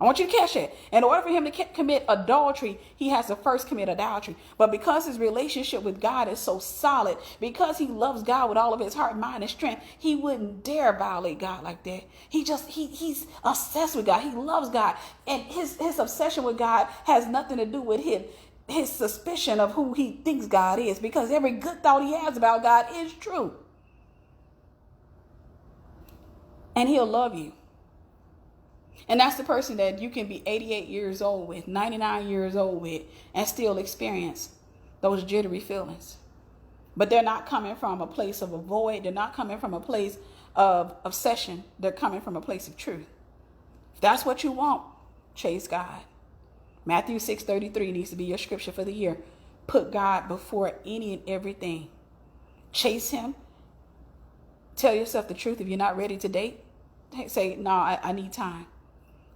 I want you to catch it. In order for him to commit adultery, he has to first commit adultery. But because his relationship with God is so solid, because he loves God with all of his heart, mind, and strength, he wouldn't dare violate God like that. He's obsessed with God. He loves God. And his obsession with God has nothing to do with his suspicion of who he thinks God is, because every good thought he has about God is true. And he'll love you. And that's the person that you can be 88 years old with, 99 years old with, and still experience those jittery feelings. But they're not coming from a place of a void. They're not coming from a place of obsession. They're coming from a place of truth. If that's what you want, chase God. Matthew 6:33 needs to be your scripture for the year. Put God before any and everything. Chase him. Tell yourself the truth. If you're not ready to date, say, no, I need time.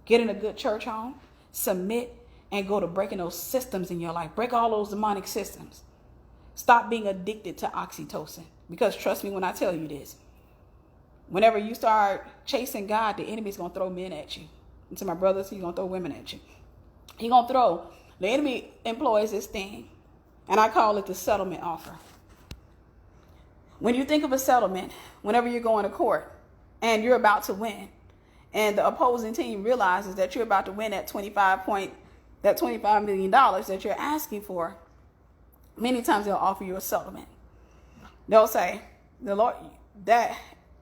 Get in a good church home, submit, and go to breaking those systems in your life. Break all those demonic systems. Stop being addicted to oxytocin. Because trust me when I tell you this, whenever you start chasing God, the enemy's going to throw men at you. And to my brothers, he's going to throw women at you. The enemy employs this thing, and I call it the settlement offer. When you think of a settlement, whenever you're going to court and you're about to win, and the opposing team realizes that you're about to win that $25 million that you're asking for, many times they'll offer you a settlement. They'll say, the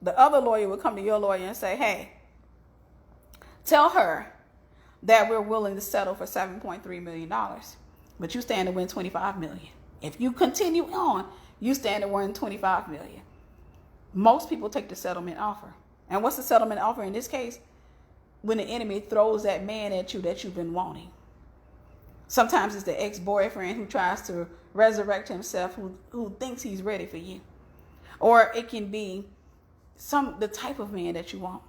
other lawyer will come to your lawyer and say, hey, tell her that we're willing to settle for $7.3 million, but you stand to win $25 million. If you continue on, you stand to win $25 million. Most people take the settlement offer. And what's the settlement offer in this case? When the enemy throws that man at you that you've been wanting. Sometimes it's the ex-boyfriend who tries to resurrect himself, who thinks he's ready for you. Or it can be the type of man that you want.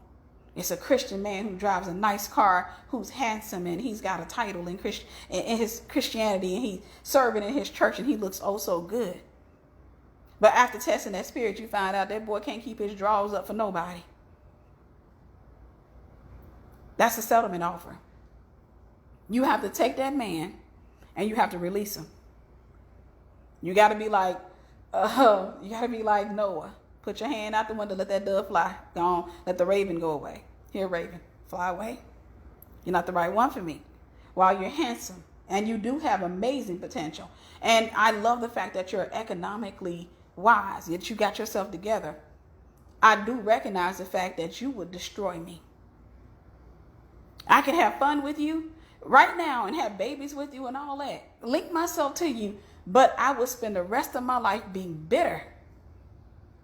It's a Christian man who drives a nice car, who's handsome, and he's got a title in his Christianity, and he's serving in his church, and he looks oh so good. But after testing that spirit, you find out that boy can't keep his drawers up for nobody. That's a settlement offer. You have to take that man and you have to release him. You got to be like Noah. Put your hand out the window, let that dove fly. Go on, let the raven go away. Here, raven, fly away. You're not the right one for me. While you're handsome and you do have amazing potential. And I love the fact that you're economically wise, that you got yourself together. I do recognize the fact that you would destroy me. I can have fun with you right now and have babies with you and all that. Link myself to you, but I would spend the rest of my life being bitter.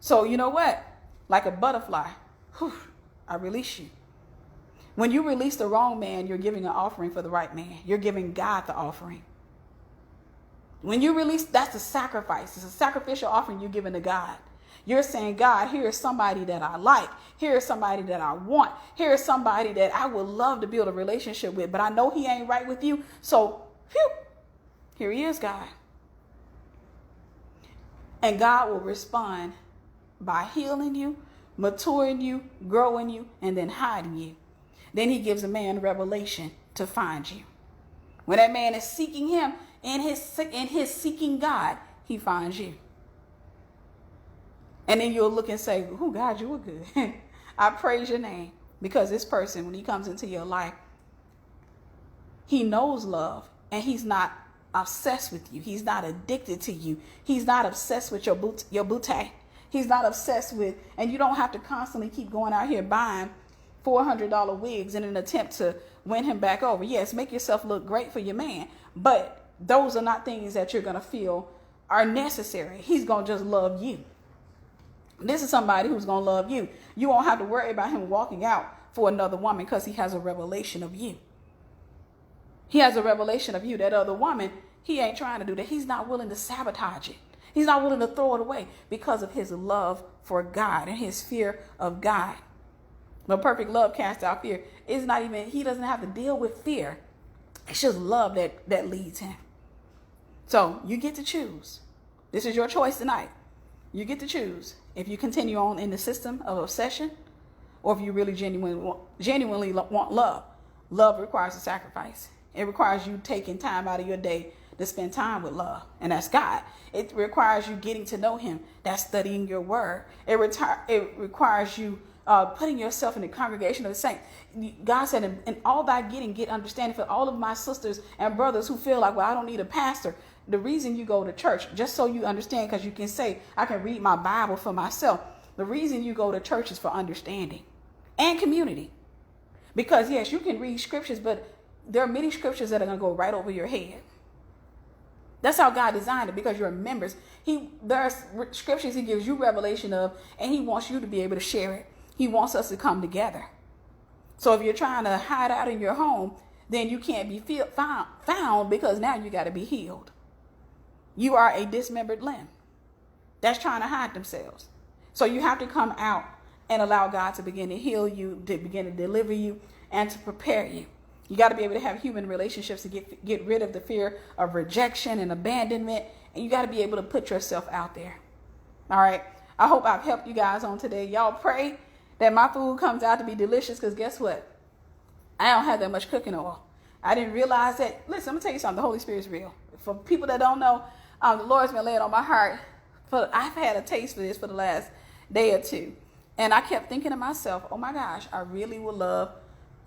So you know what? Like a butterfly, I release you. When you release the wrong man, you're giving an offering for the right man. You're giving God the offering. When you release, that's the sacrifice. It's a sacrificial offering you're giving to God. You're saying, God, here is somebody that I like. Here is somebody that I want. Here is somebody that I would love to build a relationship with, but I know he ain't right with you. So, here he is, God. And God will respond by healing you, maturing you, growing you, and then hiding you. Then he gives a man revelation to find you. When that man is seeking him, in his seeking God, he finds you. And then you'll look and say, oh, God, you were good. I praise your name. Because this person, when he comes into your life, he knows love. And he's not obsessed with you. He's not addicted to you. He's not obsessed with your bootay. He's not obsessed with, and you don't have to constantly keep going out here buying $400 wigs in an attempt to win him back over. Yes, make yourself look great for your man. But those are not things that you're going to feel are necessary. He's going to just love you. This is somebody who's going to love you. You won't have to worry about him walking out for another woman because he has a revelation of you. He has a revelation of you. That other woman, he ain't trying to do that. He's not willing to sabotage it. He's not willing to throw it away because of his love for God and his fear of God. But perfect love casts out fear. It's not even, he doesn't have to deal with fear. It's just love that leads him. So you get to choose. This is your choice tonight. You get to choose if you continue on in the system of obsession or if you really genuinely want love. Love requires a sacrifice. It requires you taking time out of your day to spend time with love, and that's God. It requires you getting to know him. That's studying your word. It requires you putting yourself in the congregation of the saints. God said, in all thy getting, get understanding. For all of my sisters and brothers who feel like, well, I don't need a pastor. The reason you go to church, just so you understand, because you can say, I can read my Bible for myself. The reason you go to church is for understanding and community. Because yes, you can read scriptures, but there are many scriptures that are going to go right over your head. That's how God designed it, because you're members. There's scriptures he gives you revelation of, and he wants you to be able to share it. He wants us to come together. So if you're trying to hide out in your home, then you can't be found, because now you got to be healed. You are a dismembered limb that's trying to hide themselves. So you have to come out and allow God to begin to heal you, to begin to deliver you, and to prepare you. You got to be able to have human relationships to get rid of the fear of rejection and abandonment. And you got to be able to put yourself out there. All right. I hope I've helped you guys on today. Y'all pray that my food comes out to be delicious, because guess what? I don't have that much cooking oil. I didn't realize that. Listen, I'm going to tell you something. The Holy Spirit's real. For people that don't know, the Lord's been laying on my heart. I've had a taste for this for the last day or two. And I kept thinking to myself, oh my gosh, I really would love,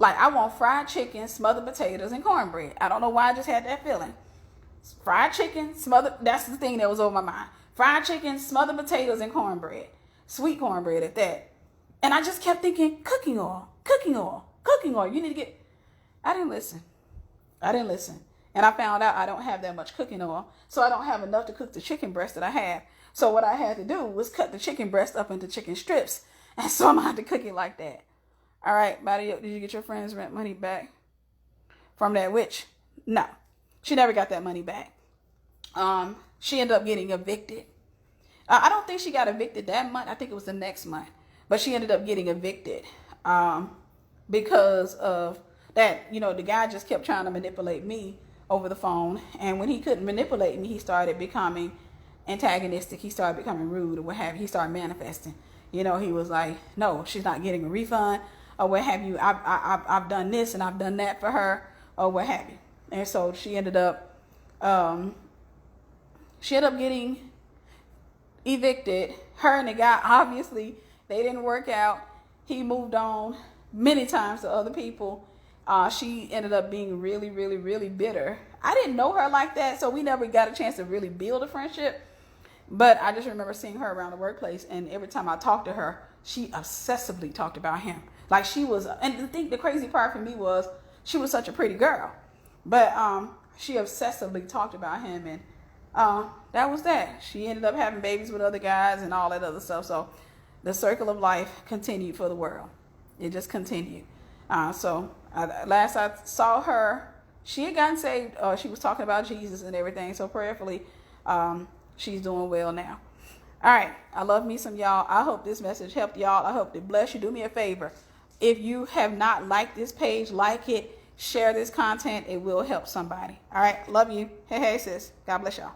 I want fried chicken, smothered potatoes, and cornbread. I don't know why I just had that feeling. Fried chicken, that's the thing that was over my mind. Fried chicken, smothered potatoes, and cornbread. Sweet cornbread at that. And I just kept thinking, cooking oil. You need to get... I didn't listen. And I found out I don't have that much cooking oil. So I don't have enough to cook the chicken breast that I have. So what I had to do was cut the chicken breast up into chicken strips. And so I'm going to have to cook it like that. All right, buddy, did you get your friend's rent money back from that witch? No, she never got that money back. She ended up getting evicted. I don't think she got evicted that month. I think it was the next month. But she ended up getting evicted because of that. You know, the guy just kept trying to manipulate me over the phone. And when he couldn't manipulate me, he started becoming antagonistic. He started becoming rude or what have you. He started manifesting. You know, he was like, no, she's not getting a refund or what have you. I've done this and I've done that for her or what have you. And so she ended up getting evicted. Her and the guy, obviously, they didn't work out. He moved on many times to other people. She ended up being really, really, really bitter. I didn't know her like that, so we never got a chance to really build a friendship. But I just remember seeing her around the workplace, and every time I talked to her, she obsessively talked about him. Like she was, and the crazy part for me was she was such a pretty girl, but she obsessively talked about him, and that was that. She ended up having babies with other guys and all that other stuff. So the circle of life continued for the world. It just continued. So last I saw her, she had gotten saved. She was talking about Jesus and everything. So prayerfully, she's doing well now. All right. I love me some y'all. I hope this message helped y'all. I hope it blessed you. Do me a favor. If you have not liked this page, like it, share this content. It will help somebody. All right. Love you. Hey, sis. God bless y'all.